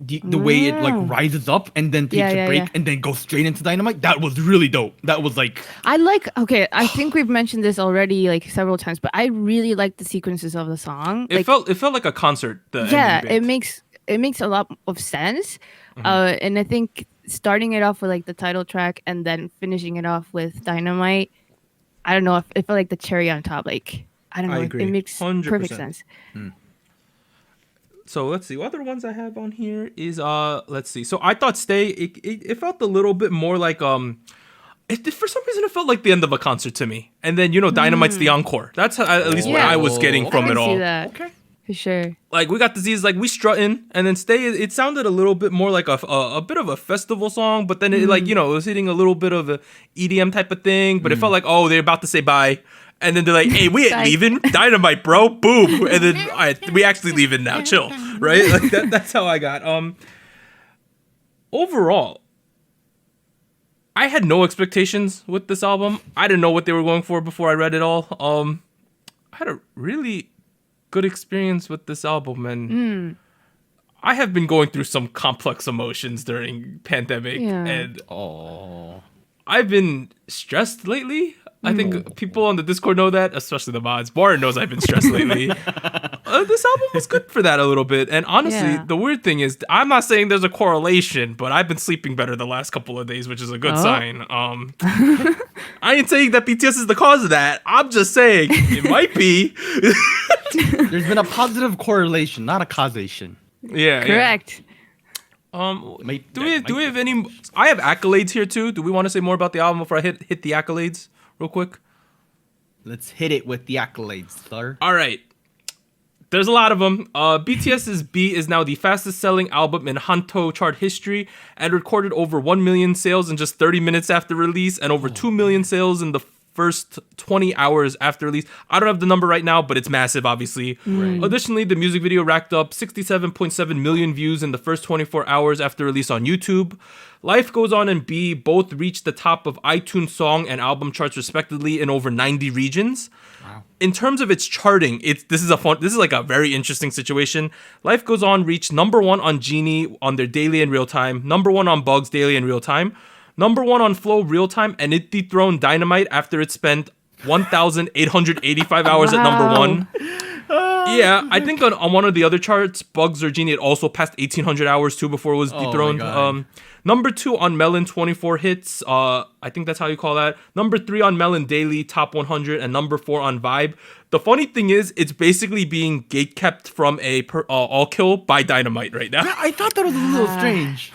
Speaker 2: the way it like rises up and then takes a break and then goes straight into Dynamite, that was really dope. That was like
Speaker 3: I think we've mentioned this already like several times, but I really like the sequences of the song.
Speaker 1: It felt like a concert.
Speaker 3: It makes a lot of sense. And I think starting it off with like the title track and then finishing it off with Dynamite, I don't know, it felt like the cherry on top. Like, I don't know,
Speaker 1: I agree.
Speaker 3: it makes
Speaker 1: 100%.
Speaker 3: perfect sense.
Speaker 1: So let's see. What other ones I have on here is let's see. So I thought Stay, it felt a little bit more like for some reason it felt like the end of a concert to me. And then Dynamite's the encore. That's at least what I was getting from it all.
Speaker 3: Okay. For sure.
Speaker 1: Like we got Disease, like we strutting, and then Stay. It sounded a little bit more like a bit of a festival song, but then it it was hitting a little bit of a EDM type of thing. But it felt like they're about to say bye, and then they're like, "Hey, we ain't leaving, Dynamite, bro, boom!" And then all right, we actually leaving now, chill, right? Like that's how I got. Overall, I had no expectations with this album. I didn't know what they were going for before I read it all. I had a really good experience with this album, and I have been going through some complex emotions during pandemic, and I've been stressed lately. I think people on the Discord know that, especially the mods. Warren knows I've been stressed lately. This album was good for that a little bit, and honestly, the weird thing is, I'm not saying there's a correlation, but I've been sleeping better the last couple of days, which is a good sign. I ain't saying that BTS is the cause of that. I'm just saying it might be.
Speaker 2: There's been a positive correlation, not a causation.
Speaker 1: Yeah,
Speaker 3: correct.
Speaker 1: Do we have any? I have accolades here too. Do we want to say more about the album before I hit the accolades real quick?
Speaker 2: Let's hit it with the accolades, sir.
Speaker 1: All right. There's a lot of them. BTS's B is now the fastest selling album in Hanto chart history and recorded over 1 million sales in just 30 minutes after release and over 2 million sales in the first 20 hours after release. I don't have the number right now, but it's massive, obviously. Right. Additionally, the music video racked up 67.7 million views in the first 24 hours after release on YouTube. Life Goes On and B both reached the top of iTunes song and album charts respectively in over 90 regions. Wow. In terms of its charting, this is like a very interesting situation. Life Goes On reached number 1 on Genie on their daily and real time, number 1 on Bugs daily and real time, number 1 on Flow real time, and it dethroned Dynamite after it spent 1,885 hours at number 1. Yeah, I think on one of the other charts, Bugs or Genie, it also passed 1,800 hours too before it was dethroned. Number 2 on Melon 24 hits. I think that's how you call that. Number 3 on Melon Daily Top 100, and number 4 on Vibe. The funny thing is, it's basically being gatekept from a all kill by Dynamite right now.
Speaker 2: Yeah, I thought that was a little strange.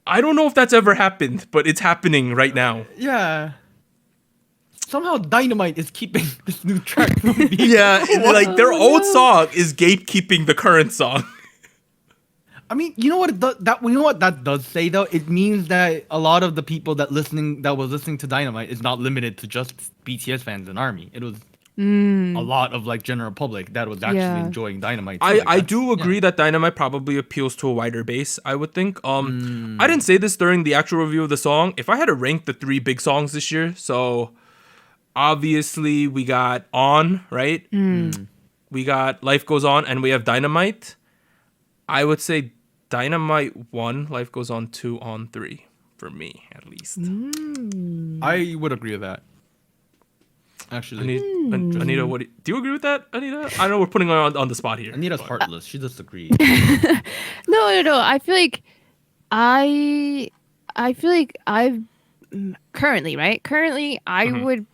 Speaker 1: I don't know if that's ever happened, but it's happening right now.
Speaker 2: Yeah. Somehow Dynamite is keeping this new track from being...
Speaker 1: Yeah, like their old song is gatekeeping the current song.
Speaker 2: I mean, you know what that does say though? It means that a lot of the people that was listening to Dynamite is not limited to just BTS fans and ARMY. It was a lot of like general public that was actually enjoying Dynamite. So,
Speaker 1: I do agree that Dynamite probably appeals to a wider base, I would think. I didn't say this during the actual review of the song. If I had to rank the 3 big songs this year, so obviously we got On, right? We got Life Goes On, and we have Dynamite. I would say Dynamite 1, Life Goes On 2, On 3, for me at least.
Speaker 2: I would agree with that. Actually,
Speaker 1: Anita, do you agree with that, Anita? I know we're putting her on the spot here.
Speaker 2: Anita's heartless. She just agreed.
Speaker 3: No. I feel like I've currently, right? Currently, I would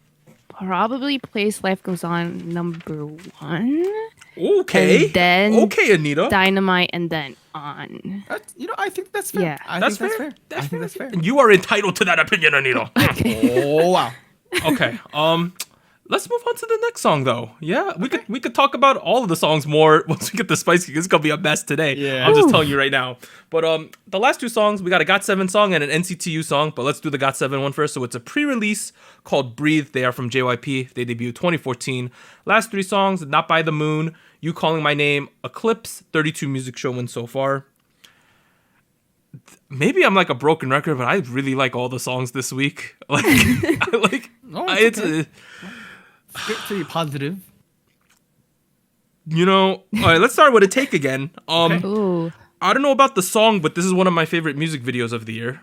Speaker 3: probably place Life Goes On number 1.
Speaker 1: Okay.
Speaker 3: And then
Speaker 1: okay, Anita.
Speaker 3: Dynamite, and then On.
Speaker 2: I think that's fair.
Speaker 3: Yeah.
Speaker 2: I
Speaker 1: That's
Speaker 2: think
Speaker 1: fair.
Speaker 2: I think that's fair.
Speaker 1: And you are entitled to that opinion, Anita.
Speaker 2: Oh wow.
Speaker 1: Okay. Let's move on to the next song, though. Yeah, we could talk about all of the songs more once we get the spice. It's gonna be a mess today.
Speaker 2: Yeah.
Speaker 1: I'm just telling you right now. But the last 2 songs, we got a GOT7 song and an NCT U song. But let's do the GOT7 one first. So it's a pre-release called Breathe. They are from JYP. They debuted 2014. Last 3 songs: Not by the Moon, You Calling My Name, Eclipse. 32 music show wins so far. Maybe I'm like a broken record, but I really like all the songs this week. Like,
Speaker 2: It's okay. It's good to be positive.
Speaker 1: All right, let's start with a take again.
Speaker 3: Ooh.
Speaker 1: I don't know about the song, but this is one of my favorite music videos of the year.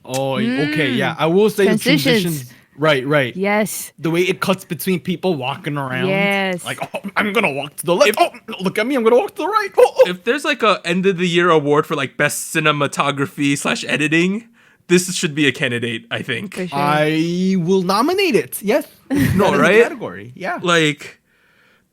Speaker 2: Oh, okay, yeah. I will say
Speaker 3: Transitions.
Speaker 2: the transitions. Right.
Speaker 3: Yes.
Speaker 2: The way it cuts between people walking around.
Speaker 3: Yes.
Speaker 2: Like, oh, I'm gonna walk to the left. Look at me, I'm gonna walk to the right. Oh.
Speaker 1: If there's like a end of the year award for like best cinematography / editing, this should be a candidate, I think.
Speaker 3: For sure.
Speaker 2: I will nominate it. Yes.
Speaker 1: No,
Speaker 2: That is the
Speaker 1: right?
Speaker 2: category. Yeah.
Speaker 1: Like,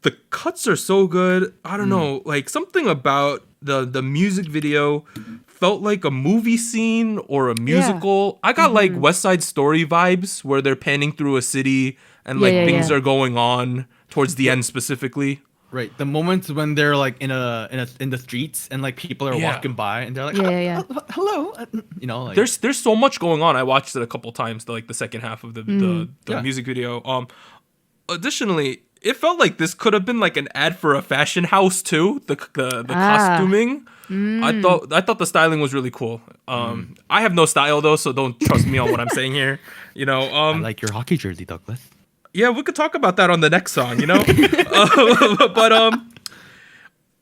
Speaker 1: the cuts are so good. I don't know. Like, something about the music video felt like a movie scene or a musical. I got like West Side Story vibes where they're panning through a city and like things are going on towards the end specifically.
Speaker 2: Right. The moments when they're like in the streets and like people are walking by and they're like, hello. Like
Speaker 1: There's so much going on. I watched it a couple times, like the second half of the music video. Additionally, it felt like this could have been like an ad for a fashion house too. The costuming. I thought the styling was really cool. I have no style though, so don't trust me on what I'm saying here.
Speaker 2: I like your hockey jersey, Douglas.
Speaker 1: Yeah, we could talk about that on the next song, But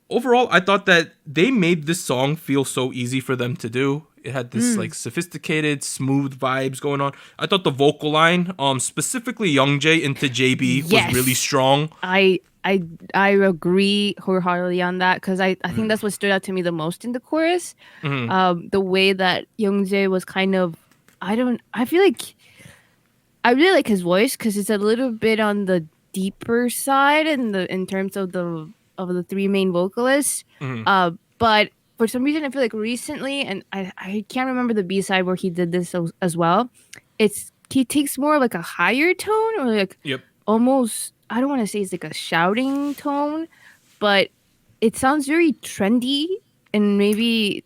Speaker 1: overall, I thought that they made this song feel so easy for them to do. It had this like sophisticated, smooth vibes going on. I thought the vocal line, specifically Youngjae into JB, was really strong.
Speaker 3: I agree wholeheartedly on that because I think that's what stood out to me the most in the chorus. The way that Youngjae was kind of, I feel like I really like his voice because it's a little bit on the deeper side in terms of the 3 main vocalists. But for some reason, I feel like recently, and I can't remember the B-side where he did this as well. He takes more like a higher tone or like almost, I don't want to say it's like a shouting tone, but it sounds very trendy and maybe,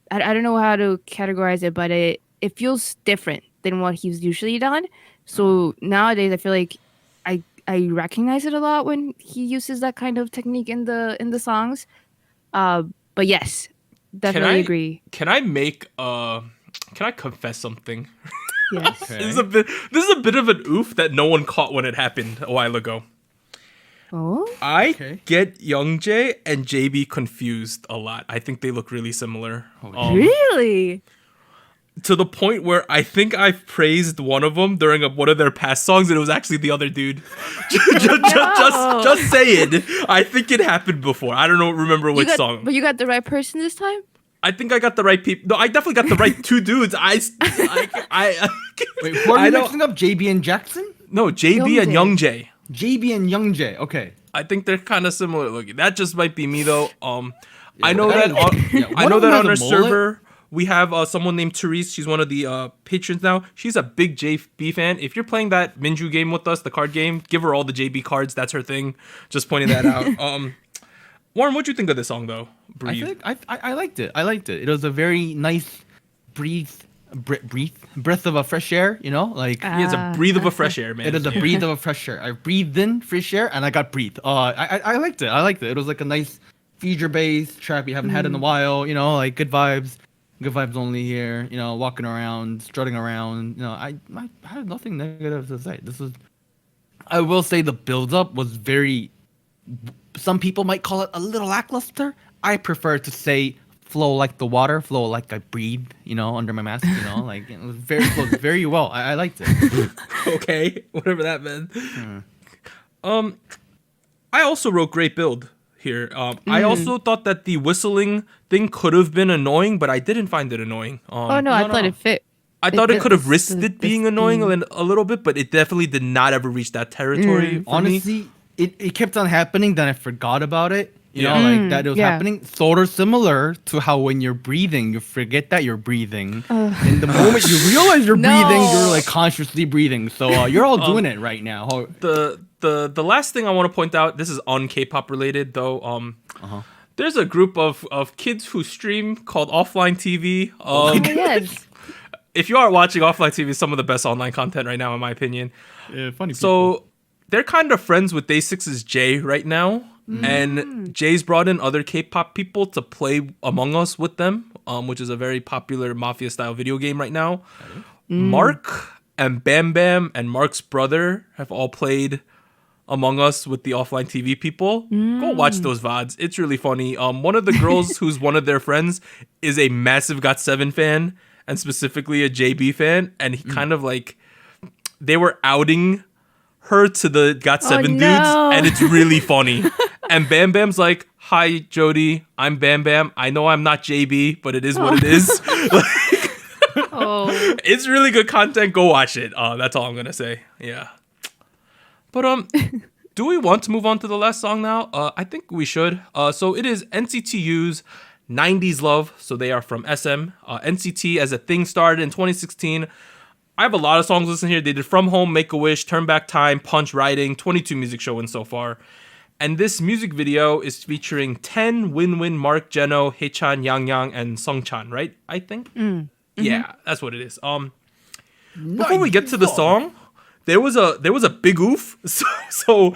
Speaker 3: I don't know how to categorize it, but it feels different than what he's usually done. So nowadays, I feel like I recognize it a lot when he uses that kind of technique in the songs. But yes, definitely agree.
Speaker 1: Can I confess something?
Speaker 3: Yes.
Speaker 2: Okay.
Speaker 1: This is a bit of an oof that no one caught when it happened a while ago.
Speaker 3: Oh?
Speaker 1: I get Youngjae and JB confused a lot. I think they look really similar.
Speaker 3: Really?
Speaker 1: To the point where I think I've praised one of them during one of their past songs, and it was actually the other dude. just saying. I think it happened before. I don't remember which song.
Speaker 3: But you got the right person this time?
Speaker 1: I think I got the right people. No, I definitely got the right two dudes.
Speaker 2: Wait, who are you mixing up? JB and Jackson?
Speaker 1: No, JB and Young J.
Speaker 2: JB and Young J. Okay.
Speaker 1: I think they're kind of similar looking. That just might be me though. I know
Speaker 2: that
Speaker 1: that.
Speaker 2: is-
Speaker 1: I know
Speaker 2: one of
Speaker 1: that
Speaker 2: them
Speaker 1: on our
Speaker 2: has a mullet.
Speaker 1: server we have someone named Therese. She's one of the patrons now. She's a big JB fan. If you're playing that Minju game with us, the card game, give her all the JB cards. That's her thing. Just pointing that out. Warren, what'd you think of this song though? Breathe.
Speaker 2: I liked it. I liked it. It was a very nice breath of a fresh air. You know, like
Speaker 1: Yeah, it's a breathe of a fresh air, man.
Speaker 2: it is a breathe of a fresh air. I breathed in fresh air and I got breathed. I liked it. I liked it. It was like a nice feature-based track we haven't had in a while. You know, like good vibes only here. You know, walking around, strutting around. You know, I had nothing negative to say. I will say the build-up was very. Some people might call it a little lackluster. I prefer to say flow like the water, flow like I breathe, you know, under my mask, you know, like it was flowed very well. I liked it.
Speaker 1: Okay, whatever that meant. I also wrote great build here. I also thought that the whistling thing could have been annoying, but I didn't find it annoying.
Speaker 3: Oh no, I thought it fit.
Speaker 1: I thought it
Speaker 3: fit
Speaker 1: could have
Speaker 3: this-
Speaker 1: risked it being annoying
Speaker 3: theme.
Speaker 1: a little bit, but it definitely did not ever reach that territory for me.
Speaker 2: Honestly, it kept on happening, then I forgot about it. You
Speaker 1: Yeah.
Speaker 2: know, like that it was
Speaker 3: yeah.
Speaker 2: happening. Sort of similar to how when you're breathing, you forget that you're breathing. And the moment you realize you're
Speaker 3: No.
Speaker 2: breathing, you're like consciously breathing. So you're all doing it right now.
Speaker 1: The last thing I want to point out, this is on K-pop related though. There's a group of kids who stream called Offline TV.
Speaker 3: Oh, yes.
Speaker 1: If you are watching Offline TV, some of the best online content right now, in my opinion.
Speaker 2: Yeah, funny.
Speaker 1: So they're kind of friends with Day6's Jay right now. And Jay's brought in other K-pop people to play Among Us with them, which is a very popular mafia-style video game right now. Mark and Bam Bam and Mark's brother have all played Among Us with the Offline TV people. Go watch those VODs. It's really funny. One of the girls who's one of their friends is a massive GOT7 fan, and specifically a JB fan. And he kind of like, they were outing her to the GOT7 dudes,
Speaker 3: no.
Speaker 1: and it's really funny. And Bam Bam's like, "Hi, Jody. I'm Bam Bam. I know I'm not JB, but it is what it is."
Speaker 3: Oh,
Speaker 1: It's really good content. Go watch it. That's all I'm gonna say. Yeah. But do we want to move on to the last song now? I think we should. So it is NCT U's 90s Love. So they are from SM. NCT as a thing started in 2016. I have a lot of songs listed here. They did From Home, Make a Wish, Turn Back Time, Punch, Riding, 22 music show wins so far. And this music video is featuring 10, Win Win, Mark, Jeno, Haechan, Yang Yang, and Sungchan, right? I think. Yeah, that's what it is. Before we get to the song, there was a big oof. So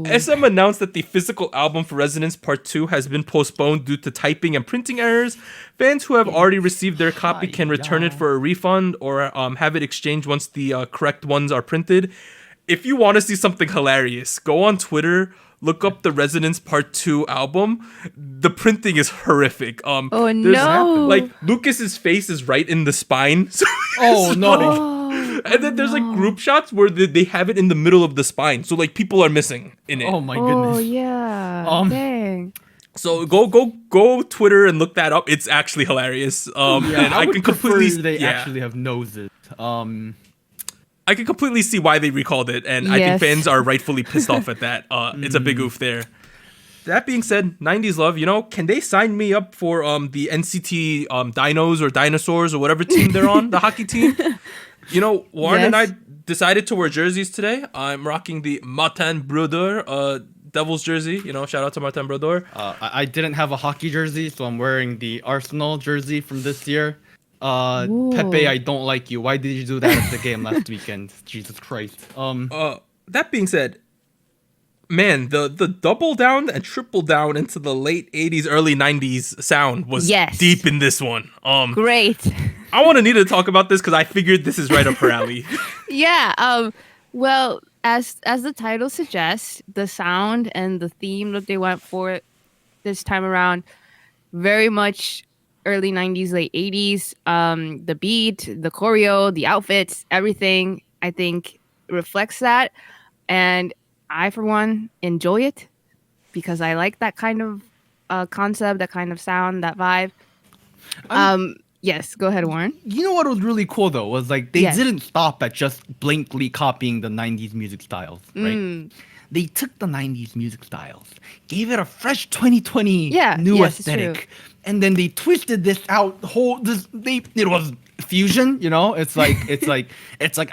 Speaker 1: SM announced that the physical album for Resonance Part 2 has been postponed due to typing and printing errors. Fans who have already received their copy can return it for a refund or have it exchanged once the correct ones are printed. If you want to see something hilarious, go on Twitter, look up the Resonance Part 2 album. The printing is horrific.
Speaker 3: oh
Speaker 1: there's-
Speaker 3: no!
Speaker 1: Like Lucas's face is right in the spine. So
Speaker 2: Oh no!
Speaker 3: Oh,
Speaker 1: and then there's like group shots where they have it in the middle of the spine. So like people are missing in it.
Speaker 2: Oh my
Speaker 3: oh
Speaker 2: goodness!
Speaker 3: yeah. Dang.
Speaker 1: So go Twitter and look that up. It's actually hilarious. And I can completely
Speaker 2: they actually have noses.
Speaker 1: I can completely see why they recalled it, and I think
Speaker 3: Yes.
Speaker 1: fans are rightfully pissed off at that. It's a big oof there. That being said, 90s Love, can they sign me up for the NCT Dinos or Dinosaurs or whatever team they're on, the hockey team? Warren and I
Speaker 3: Yes.
Speaker 1: decided to wear jerseys today. I'm rocking the Martin Brodeur Devils jersey. Shout out to Martin Brodeur.
Speaker 2: I didn't have a hockey jersey, so I'm wearing the Arsenal jersey from this year. Pepe, I don't like you. Why did you do that at the game last weekend? Jesus Christ.
Speaker 1: That being said, man, the double down and triple down into the late 80s, early 90s sound was
Speaker 3: Yes.
Speaker 1: deep in this one.
Speaker 3: Great.
Speaker 1: I want Anita to talk about this because I figured this is right up her alley.
Speaker 3: Yeah. Well, as the title suggests, the sound and the theme that they went for this time around, very much early 90s, late 80s. The beat, the choreo, the outfits, everything, I think, reflects that. And I, for one, enjoy it because I like that kind of concept, that kind of sound, that vibe. Yes, go ahead, Warren.
Speaker 2: You know what was really cool though was like they
Speaker 3: Yes.
Speaker 2: didn't stop at just blankly copying the 90s music styles, right?
Speaker 3: Mm.
Speaker 2: They took the 90s music styles, gave it a fresh 2020
Speaker 3: Yeah,
Speaker 2: new
Speaker 3: yes, it's
Speaker 2: aesthetic,
Speaker 3: true.
Speaker 2: and then they twisted this out it was fusion, you know? It's like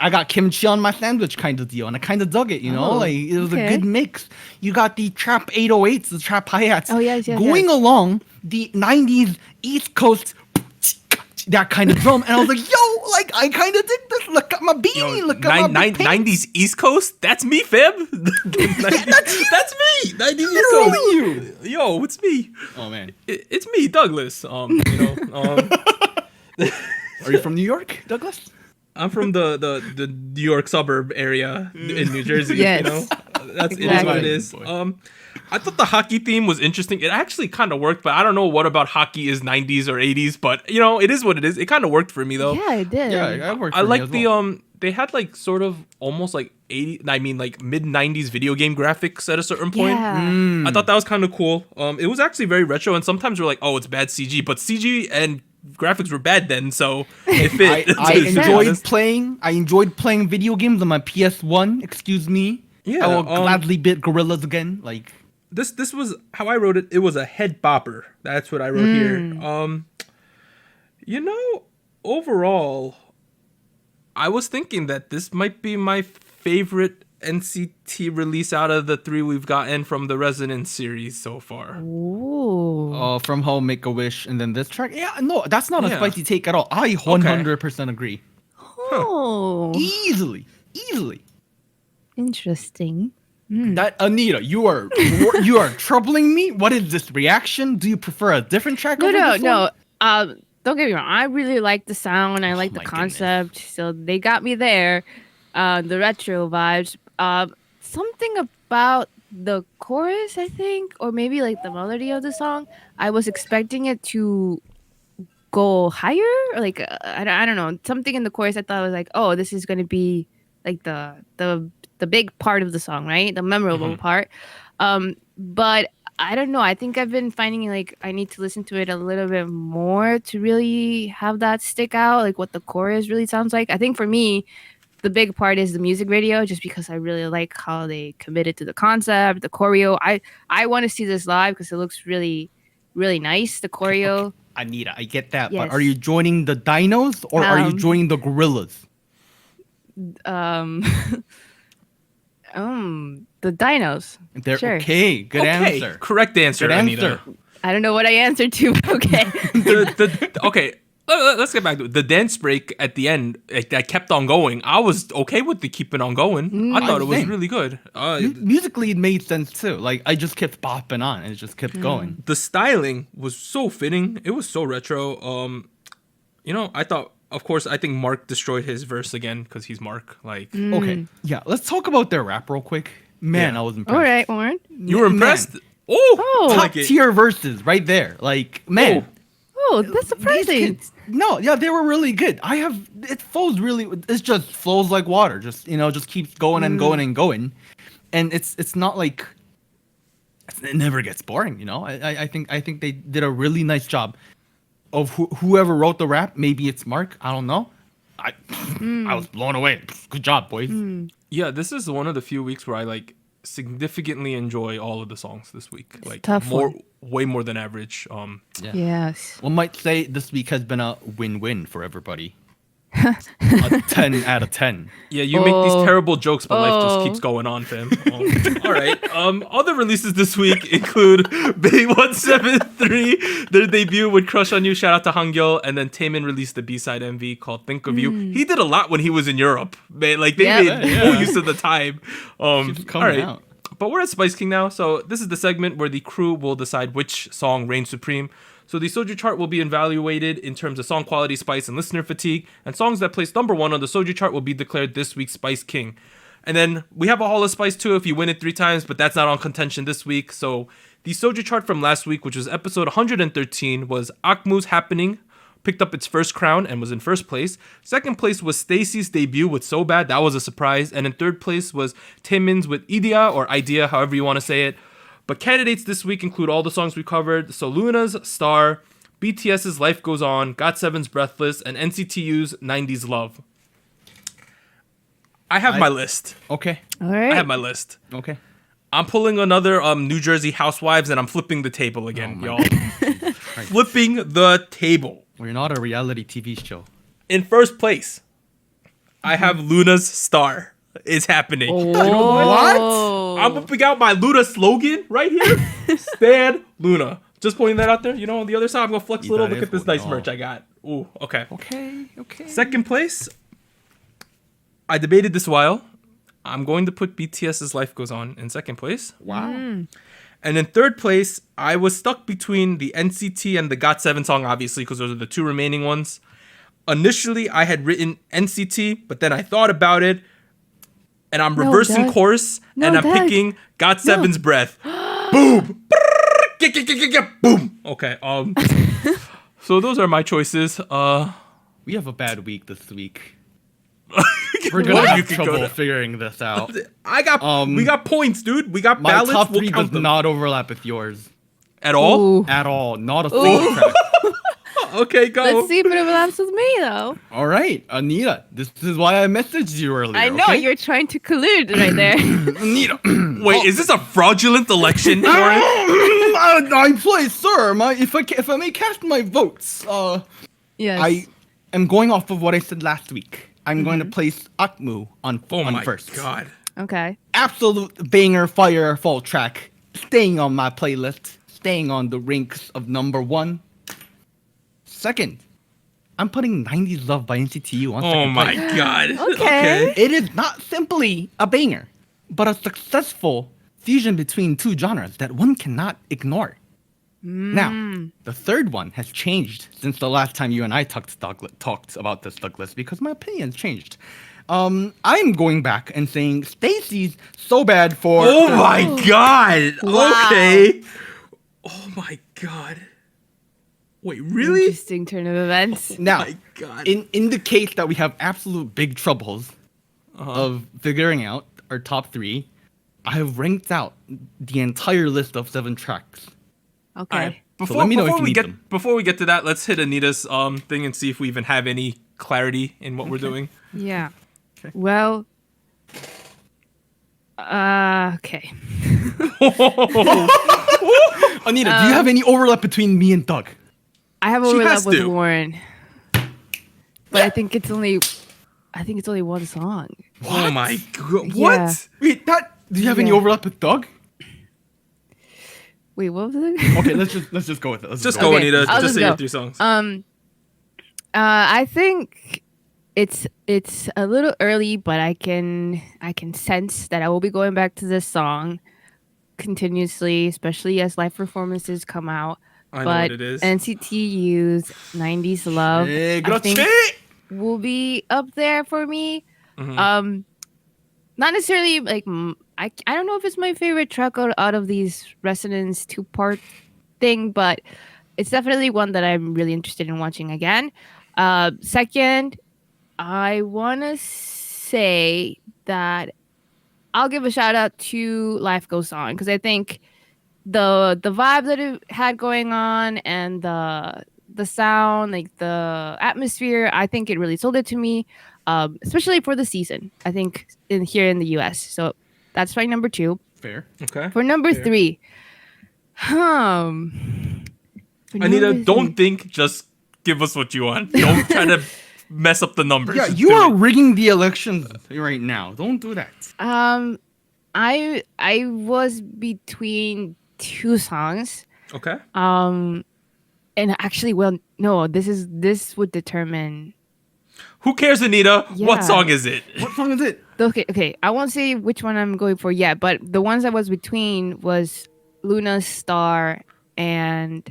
Speaker 2: I got kimchi on my sandwich kind of deal, and I kind of dug it, you know?
Speaker 3: Oh,
Speaker 2: Like it was a
Speaker 3: okay.
Speaker 2: good mix. You got the trap 808s, the trap hi-hats
Speaker 3: Oh, yes,
Speaker 2: going
Speaker 3: yes.
Speaker 2: along the 90s East Coast that kind of drum, and I was like, yo, like I kind of dig this. Look at my beanie, look at my big pants.
Speaker 1: 90s East Coast? That's me, fam. That's me. 90s East
Speaker 2: Literally
Speaker 1: Coast.
Speaker 2: you.
Speaker 1: Yo, it's me.
Speaker 2: Oh man,
Speaker 1: It's me, Douglas.
Speaker 2: are you from New York, Douglas?
Speaker 1: I'm from the New York suburb area in New Jersey.
Speaker 3: Yes.
Speaker 1: You know, it is what it is.
Speaker 2: Boy.
Speaker 1: I thought the hockey theme was interesting. It actually kind of worked, but I don't know what about hockey is 90s or 80s. But you know, it is what it is. It kind of worked for me though.
Speaker 3: Yeah, it did.
Speaker 2: Yeah, I worked.
Speaker 1: I
Speaker 2: for me
Speaker 1: like
Speaker 2: as
Speaker 1: the
Speaker 2: well.
Speaker 1: they had like sort of almost like 80. I mean like mid 90s video game graphics at a certain point.
Speaker 3: Yeah.
Speaker 1: I thought that was kind of cool. It was actually very retro, and sometimes we're like, oh, it's bad CG, but CG and graphics were bad then, so it fit.
Speaker 2: I
Speaker 1: to be
Speaker 2: enjoyed
Speaker 1: honest.
Speaker 2: playing. I enjoyed playing video games on my PS1. Excuse me.
Speaker 1: Yeah,
Speaker 2: I will gladly bit Gorillas again. Like
Speaker 1: This was how I wrote it. It was a head bopper. That's what I wrote here. You know, overall, I was thinking that this might be my favorite NCT release out of the three we've gotten from the Resonance series so far.
Speaker 3: Ooh.
Speaker 2: From Home, Make a Wish, and then this track. Yeah, no, that's not a
Speaker 1: Yeah.
Speaker 2: spicy take at all. I 100% agree.
Speaker 3: Oh.
Speaker 2: Easily.
Speaker 3: Interesting.
Speaker 2: That Anita, you are troubling me. What is this reaction? Do you prefer a different track?
Speaker 3: No,
Speaker 2: over
Speaker 3: no,
Speaker 2: this
Speaker 3: no.
Speaker 2: one?
Speaker 3: Don't get me wrong. I really like the sound. I like the
Speaker 2: my
Speaker 3: concept. So they got me there. The retro vibes. Something about the chorus, I think, or maybe like the melody of the song. I was expecting it to go higher. Or like I don't know. Something in the chorus. I thought was like, oh, this is gonna be like the big part of the song, right? The memorable part. But I don't know. I think I've been finding like I need to listen to it a little bit more to really have that stick out, like what the chorus really sounds like. I think for me, the big part is the music video, just because I really like how they committed to the concept, the choreo. I want to see this live because it looks really, really nice. The choreo.
Speaker 2: Okay. Anita, I get that,
Speaker 3: Yes.
Speaker 2: but are you joining the Dinos or are you joining the Gorillas?
Speaker 3: The dinos.
Speaker 2: They're
Speaker 3: Sure.
Speaker 2: okay. Good
Speaker 1: Okay,
Speaker 2: answer.
Speaker 1: correct answer,
Speaker 2: Good
Speaker 1: Anita.
Speaker 2: answer.
Speaker 3: I don't know what I answered to, but okay.
Speaker 1: Okay, let's get back to it. The dance break at the end that kept on going. I was okay with the keeping on going. I thought it was
Speaker 2: Same.
Speaker 1: really good.
Speaker 2: Musically, it made sense too. Like I just kept bopping on and it just kept going.
Speaker 1: The styling was so fitting. It was so retro. You know, I thought, of course, I think Mark destroyed his verse again because he's Mark. Like,
Speaker 2: Okay, yeah. Let's talk about their rap real quick. Man,
Speaker 1: Yeah.
Speaker 2: I was impressed.
Speaker 3: All right, Warren.
Speaker 1: you were
Speaker 2: Man.
Speaker 1: impressed? Oh, I
Speaker 2: Top
Speaker 1: like it.
Speaker 2: tier verses right there. Like man.
Speaker 3: Oh, that's
Speaker 2: These
Speaker 3: surprising.
Speaker 2: kids, no, yeah, they were really good. It flows really. It just flows like water. Just just keeps going and going and going, and it's not like it never gets boring. I think they did a really nice job of whoever wrote the rap. Maybe it's Mark. I don't know. I was blown away. Good job, boys.
Speaker 1: Yeah, this is one of the few weeks where I like significantly enjoy all of the songs this week. Like
Speaker 3: tough
Speaker 1: way more than average.
Speaker 3: Yes.
Speaker 2: One might say this week has been a win-win for everybody. A 10 out of 10.
Speaker 1: Yeah, you make these
Speaker 3: Oh.
Speaker 1: terrible jokes, but life just
Speaker 3: Oh.
Speaker 1: keeps going on, fam. All right. Other releases this week include BTS their debut with "Crush on You." Shout out to Hangul, and then Taemin released the B-side MV called "Think of You." He did a lot when he was in Europe, man. Like they
Speaker 3: Yeah.
Speaker 1: made full use of the time.
Speaker 2: Keeps coming out.
Speaker 1: But we're at Spice King now, so this is the segment where the crew will decide which song reigns supreme. So the Soju chart will be evaluated in terms of song quality, spice, and listener fatigue, and songs that place number one on the Soju chart will be declared this week's Spice King. And then we have a Hall of Spice too if you win it 3 times, but that's not on contention this week. So the Soju chart from last week, which was episode 113, was Akmu's Happening, picked up its first crown and was in first place. Second place was Stacy's debut with So Bad, that was a surprise. And in third place was Taemin's with Idea, or Idea, however you want to say it. But candidates this week include all the songs we covered. So LOONA's Star, BTS's Life Goes On, GOT7's Breathless, and NCT U's 90s Love. I have my list.
Speaker 2: Okay.
Speaker 3: All right.
Speaker 1: I have my list.
Speaker 2: Okay.
Speaker 1: I'm pulling another New Jersey Housewives, and I'm flipping the table again, y'all. Flipping the table.
Speaker 2: We're not a reality TV show.
Speaker 1: In first place, I have LOONA's Star. It's happening.
Speaker 3: Oh.
Speaker 1: I'm whipping out my LOONA slogan right here. Stan LOONA. Just pointing that out there. You know, on the other side, I'm going to flex a little. Look at this nice merch I got. Ooh, okay.
Speaker 2: Okay.
Speaker 1: Second place, I debated this a while. I'm going to put BTS's Life Goes On in second place.
Speaker 2: Wow.
Speaker 1: And in third place, I was stuck between the NCT and the GOT7 song, obviously, because those are the two remaining ones. Initially, I had written NCT, but then I thought about it, and I'm reversing course, and I'm picking GOT7's Breath. Boom! Boom! Okay, so those are my choices.
Speaker 2: We have a bad week this week. We're gonna have trouble figuring this out.
Speaker 1: We got points, dude. We got
Speaker 2: My
Speaker 1: balance.
Speaker 2: top
Speaker 1: We'll
Speaker 2: 3
Speaker 1: count
Speaker 2: does
Speaker 1: them.
Speaker 2: not overlap with yours
Speaker 1: At all?
Speaker 3: Ooh.
Speaker 2: at all. Not a single track.
Speaker 1: Okay, go.
Speaker 3: Let's see if it overlaps with me, though.
Speaker 2: All right, Anita. This is why I messaged you earlier.
Speaker 3: I know
Speaker 2: okay?
Speaker 3: you're trying to collude right there.
Speaker 2: Anita.
Speaker 1: Wait, is this a fraudulent election for it?
Speaker 2: I play, sir. If I may cast my votes,
Speaker 3: Yes.
Speaker 2: I am going off of what I said last week. I'm going to place Akmu on
Speaker 1: My
Speaker 2: first.
Speaker 1: God.
Speaker 3: Okay.
Speaker 2: Absolute banger fire fall track. Staying on my playlist. Staying on the ranks of number 1. Second, I'm putting 90s Love by NCT U on
Speaker 1: Oh
Speaker 2: second
Speaker 1: my
Speaker 2: place.
Speaker 1: God.
Speaker 3: Okay.
Speaker 2: It is not simply a banger, but a successful fusion between two genres that one cannot ignore. Now, the third one has changed since the last time you and I talked about this, Douglas, because my opinion's changed. I'm going back and saying Stacy's so bad for...
Speaker 1: Oh my God.
Speaker 3: Wow.
Speaker 1: Okay. Oh my God. Wait, really?
Speaker 3: Interesting turn of events.
Speaker 2: Now,
Speaker 1: My God.
Speaker 2: in the case that we have absolute big troubles of figuring out our top 3, I have ranked out the entire list of 7 tracks.
Speaker 3: Okay.
Speaker 1: All right.
Speaker 2: So let me know if you need them.
Speaker 1: Before we get to that, let's hit Anita's thing and see if we even have any clarity in what we're doing.
Speaker 3: Yeah. Well. Okay.
Speaker 2: Anita, do you have any overlap between me and Doug?
Speaker 3: I have
Speaker 1: She
Speaker 3: overlap
Speaker 1: has
Speaker 3: with
Speaker 1: to.
Speaker 3: Warren, but I think it's only one song.
Speaker 1: Oh my God.
Speaker 3: Yeah.
Speaker 1: What?
Speaker 2: Wait, do you have any
Speaker 3: Yeah.
Speaker 2: overlap with Doug?
Speaker 3: Wait, what was it?
Speaker 2: Okay, let's just go with it.
Speaker 1: Just
Speaker 2: go.
Speaker 1: go,
Speaker 3: Okay,
Speaker 1: Anita.
Speaker 3: I'll
Speaker 1: Just
Speaker 3: just
Speaker 1: say
Speaker 3: go.
Speaker 1: your 3 songs.
Speaker 3: I think it's a little early, but I can sense that I will be going back to this song continuously, especially as live performances come out.
Speaker 1: I know
Speaker 3: but
Speaker 1: what it is.
Speaker 3: NCT U's 90s Love
Speaker 2: Hey,
Speaker 3: I think
Speaker 2: 그렇지.
Speaker 3: will be up there for me.
Speaker 1: Mm-hmm.
Speaker 3: Not necessarily like I don't know if it's my favorite track out of these Resonance 2-part thing, but it's definitely one that I'm really interested in watching again. Second, I want to say that I'll give a shout out to Life Goes On because I think the vibe that it had going on and the sound, like the atmosphere, I think it really sold it to me, especially for the season. I think here in the US. So that's my number 2.
Speaker 2: Fair.
Speaker 1: Okay.
Speaker 3: For number 3, for
Speaker 1: Anita,
Speaker 3: number
Speaker 1: don't
Speaker 3: 3
Speaker 1: think. Just give us what you want. Don't try to mess up the numbers.
Speaker 2: Yeah,
Speaker 1: Just
Speaker 2: you
Speaker 1: do
Speaker 2: are
Speaker 1: it.
Speaker 2: rigging the elections right now. Don't do that.
Speaker 3: I was between 2 songs.
Speaker 1: Okay.
Speaker 3: And actually, well, no, this would determine.
Speaker 1: Who cares, Anita?
Speaker 3: Yeah.
Speaker 1: What song is it?
Speaker 2: What song is it?
Speaker 3: Okay. I won't say which one I'm going for yet, but the ones I was between was Luna's Star and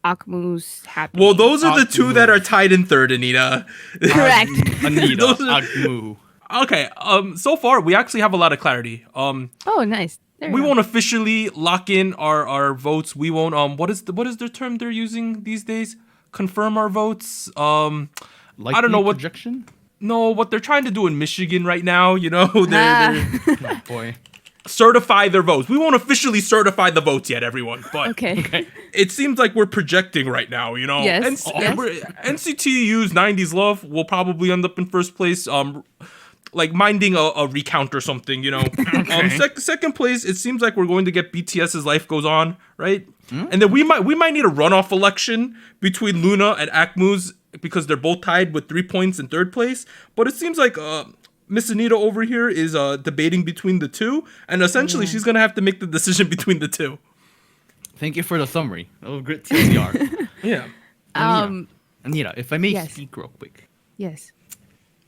Speaker 3: Akmu's Happy.
Speaker 1: Well, those are the 2 that
Speaker 2: Akmu.
Speaker 1: are tied in third, Anita.
Speaker 3: correct.
Speaker 2: Anita.
Speaker 1: Those are-
Speaker 2: Akmu.
Speaker 1: Okay. So far we actually have a lot of clarity.
Speaker 3: Oh, nice. There
Speaker 1: We
Speaker 3: go.
Speaker 1: won't officially lock in our votes. We won't. What is the term they're using these days? Confirm our votes. I don't know what.
Speaker 2: projection.
Speaker 1: No, what they're trying to do in Michigan right now. You know, they're
Speaker 2: Oh boy.
Speaker 1: certify their votes. We won't officially certify the votes yet, everyone. But
Speaker 3: Okay.
Speaker 1: it seems like we're projecting right now,
Speaker 3: Yes, yes.
Speaker 1: NCT U's 90s Love will probably end up in first place, like minding a recount or something, Second place, it seems like we're going to get BTS's Life Goes On, right? And then we might need a runoff election between LOONA and ACMU's because they're both tied with 3 points in third place. But it seems like Miss Anita over here is debating between the two, and essentially she's gonna have to make the decision between the two.
Speaker 2: Thank you for the summary. Oh, great TLDR.
Speaker 1: Yeah.
Speaker 2: Anita, if I may
Speaker 3: Yes.
Speaker 2: speak real quick.
Speaker 3: Yes.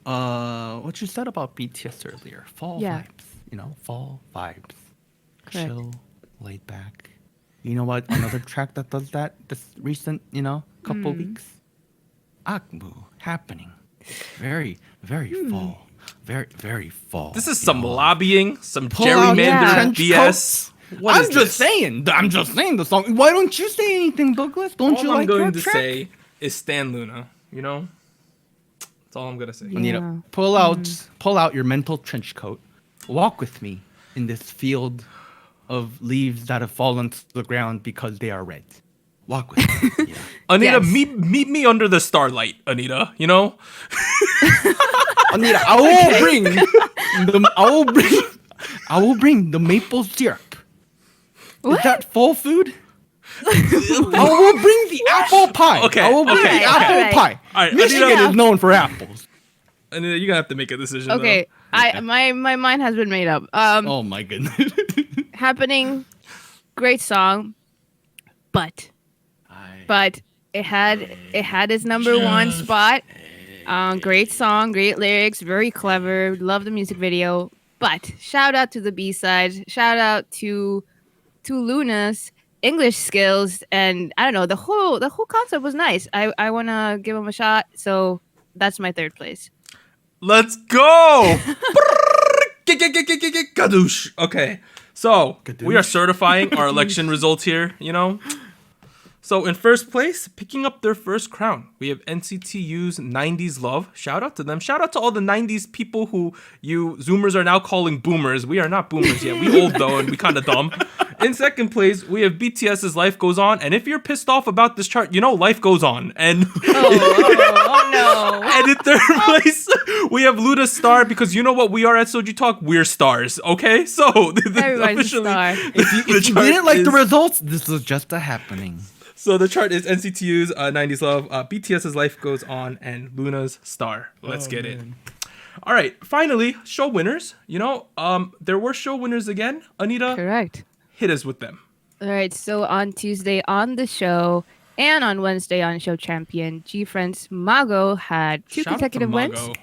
Speaker 2: What you said about BTS earlier, fall
Speaker 3: Yeah.
Speaker 2: vibes. Fall vibes.
Speaker 3: Correct.
Speaker 2: Chill, laid back. You know what? Another track that does that this recent, couple weeks. ACMU happening. Very, very fall. Very, very fall.
Speaker 1: This is some lobbying, some
Speaker 2: Pull out your
Speaker 1: gerrymandered
Speaker 2: trench
Speaker 1: BS. What
Speaker 2: I'm
Speaker 1: is
Speaker 2: just
Speaker 1: this?
Speaker 2: saying. I'm just saying the song. Why don't you say anything, Douglas? Don't
Speaker 1: All
Speaker 2: you
Speaker 1: I'm
Speaker 2: like
Speaker 1: going
Speaker 2: that
Speaker 1: to
Speaker 2: track?
Speaker 1: say is Stan LOONA. That's all I'm gonna say.
Speaker 3: Yeah.
Speaker 2: Anita, pull out your mental trench coat. Walk with me in this field of leaves that have fallen to the ground because they are red. Walk with me. Anita.
Speaker 1: Anita,
Speaker 3: Yes.
Speaker 1: meet me under the starlight, Anita.
Speaker 2: Anita, I will bring the maple syrup.
Speaker 3: What?
Speaker 2: Is that full food? I will bring the apple pie.
Speaker 1: Okay,
Speaker 2: I will bring
Speaker 1: okay,
Speaker 2: the
Speaker 1: okay.
Speaker 2: apple pie.
Speaker 1: All right,
Speaker 2: Michigan
Speaker 1: Anita-
Speaker 2: is known for apples.
Speaker 1: Anita, you're gonna have to make a decision.
Speaker 3: Okay. My mind has been made up.
Speaker 2: Oh my goodness.
Speaker 3: Happening, great song, but it had its number one spot. Great song, great lyrics, very clever. Love the music video. But shout out to the B-side. Shout out to LOONA's English skills, and I don't know, the whole concept was nice. I wanna give him a shot. So that's my third place.
Speaker 1: Let's go! Gadoosh. Okay, so we are certifying our election results here, So in first place, picking up their first crown, we have NCT U's 90s Love. Shout out to them. Shout out to all the 90s people who you Zoomers are now calling boomers. We are not boomers yet. We old though, and we kind of dumb. In second place, we have BTS's Life Goes On. And if you're pissed off about this chart, life goes on. And
Speaker 3: Oh no.
Speaker 1: and in third place, we have LOONA's Star, because you know what we are at SojuTalk? We're stars, okay? So
Speaker 3: Everyone's a star.
Speaker 2: If you didn't like the results, this is just a happening.
Speaker 1: So the chart is NCT U's 90s Love, BTS's Life Goes On, and LOONA's Star. Let's get it. All right, finally, show winners. There were show winners again. Anita,
Speaker 3: Correct.
Speaker 1: hit us with them.
Speaker 3: All right, so on Tuesday on the show and on Wednesday on Show Champion, G-Friends Mago had two
Speaker 1: Shout out to
Speaker 3: consecutive wins.
Speaker 1: Mago.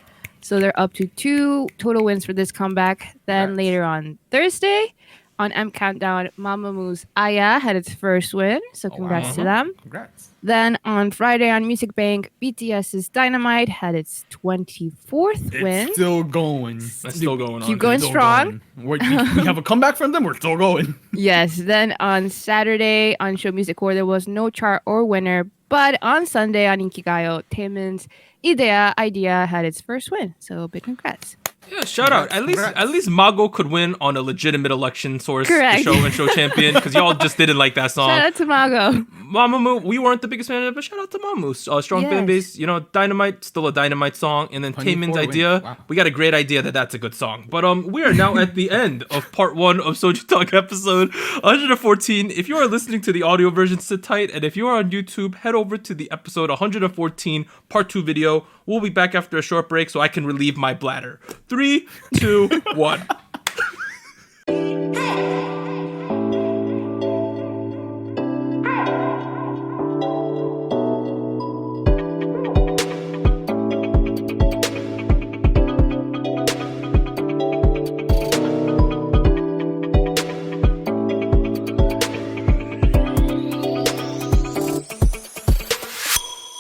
Speaker 3: So they're up to 2 total wins for this comeback. Then
Speaker 1: Congrats.
Speaker 3: later on Thursday, on M Countdown, Mamamoo Aya had its first win. So congrats to them.
Speaker 2: Congrats.
Speaker 3: Then on Friday on Music Bank, BTS's Dynamite had its 24th win.
Speaker 2: It's still going.
Speaker 1: That's still going on.
Speaker 3: Keep going
Speaker 2: Still
Speaker 3: strong.
Speaker 2: going. We have a comeback from them. We're still going.
Speaker 3: Yes. Then on Saturday on Show Music Core, there was no chart or winner. But on Sunday on Inkigayo, Taemin's Idea had its first win. So big congrats.
Speaker 1: Yeah, shout out.
Speaker 2: Congrats.
Speaker 1: At least Mago could win on a legitimate election source.
Speaker 3: Correct.
Speaker 1: The show champion, because y'all just didn't like that song.
Speaker 3: Shout out to Mago.
Speaker 1: Mamamoo, we weren't the biggest fan of it, but shout out to Mamamoo. Strong fan
Speaker 3: Yes.
Speaker 1: base. Dynamite, still a Dynamite song. And then
Speaker 2: 24
Speaker 1: Taemin's
Speaker 2: wins.
Speaker 1: Idea.
Speaker 2: Wow.
Speaker 1: We got a great idea that's a good song. But we are now at the end of part 1 of SojuTalk episode 114. If you are listening to the audio version, sit tight. And if you are on YouTube, head over to the episode 114 part 2 video. We'll be back after a short break so I can relieve my bladder. 3, 2, 1.